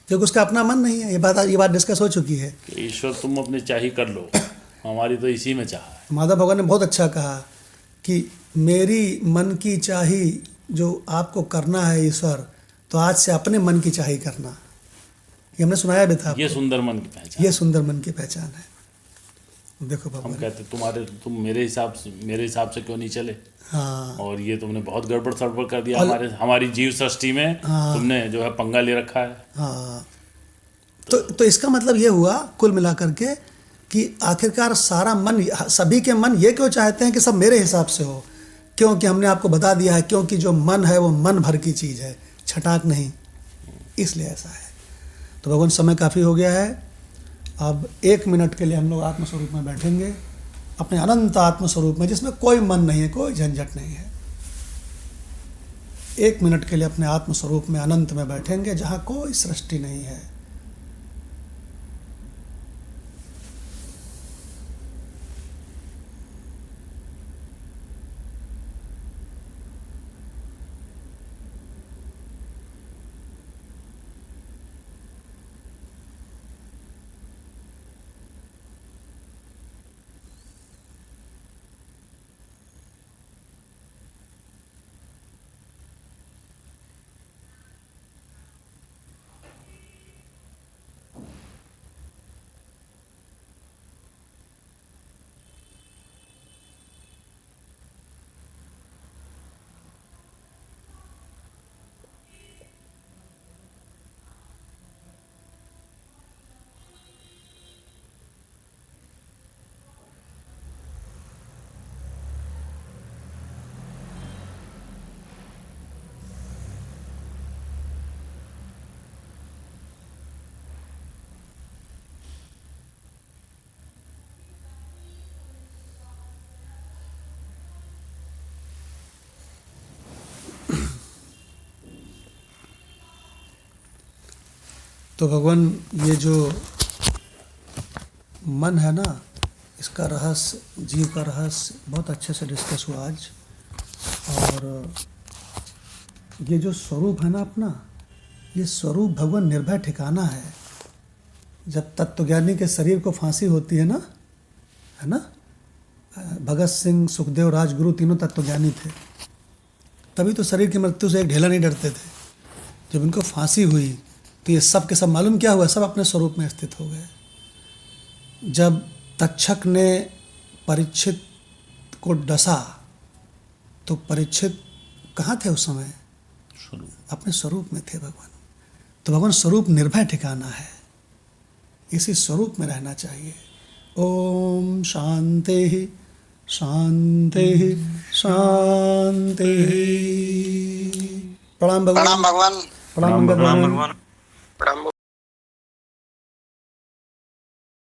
क्योंकि उसका अपना मन नहीं है। ये बात डिस्कस हो चुकी है। कि ईश्वर तुम अपनी चाही कर लो, हमारी तो इसी में चाह है। माधव भगवान ने बहुत अच्छा कहा कि मेरी मन की चाही जो आपको करना है ईश्वर, तो आज से अपने मन की चाही करना। ये हमने सुनाया भी था। ये सुंदर मन की पहचान, ये सुंदर मन की पहचान है। देखो हम भगवान, कहते तुम मेरे हिसाब से क्यों नहीं चले? हाँ और ये तुमने बहुत गड़बड़ सड़बड़ कर दिया हमारी जीव सृष्टि में। हाँ। तुमने जो है पंगा ले रखा है। हाँ, तो इसका मतलब ये हुआ कुल मिलाकर के कि आखिरकार सारा मन, सभी के मन ये क्यों चाहते हैं कि सब मेरे हिसाब से हो? क्योंकि हमने आपको बता दिया है, क्योंकि जो मन है वो मन भर की चीज़ है, छटाक नहीं, इसलिए ऐसा है। तो भगवान समय काफ़ी हो गया है, अब 1 मिनट के लिए हम लोग आत्मस्वरूप में बैठेंगे, अपने अनंत आत्मस्वरूप में, जिसमें कोई मन नहीं है, कोई झंझट नहीं है। 1 मिनट के लिए अपने आत्मस्वरूप में अनंत में बैठेंगे, जहाँ कोई सृष्टि नहीं है। तो भगवान, ये जो मन है ना, इसका रहस्य, जीव का रहस्य बहुत अच्छे से डिस्कस हुआ आज। और ये जो स्वरूप है ना अपना, ये स्वरूप भगवान निर्भय ठिकाना है। जब तत्वज्ञानी के शरीर को फांसी होती है ना, है ना, भगत सिंह, सुखदेव, राजगुरु तीनों तत्वज्ञानी थे, तभी तो शरीर की मृत्यु से एक ढेला नहीं डरते थे। जब इनको फांसी हुई तो ये सब के सब मालूम क्या हुआ, सब अपने स्वरूप में स्थित हो गए। जब तक्षक ने परीक्षित को डसा तो परीक्षित कहाँ थे उस समय? अपने स्वरूप में थे भगवान। तो भगवान स्वरूप निर्भय ठिकाना है, इसी स्वरूप में रहना चाहिए। ओम शांति शांति शांति। प्रणाम भगवान। प्रणाम भगवान। प्रणाम भगवान। प्रणाम।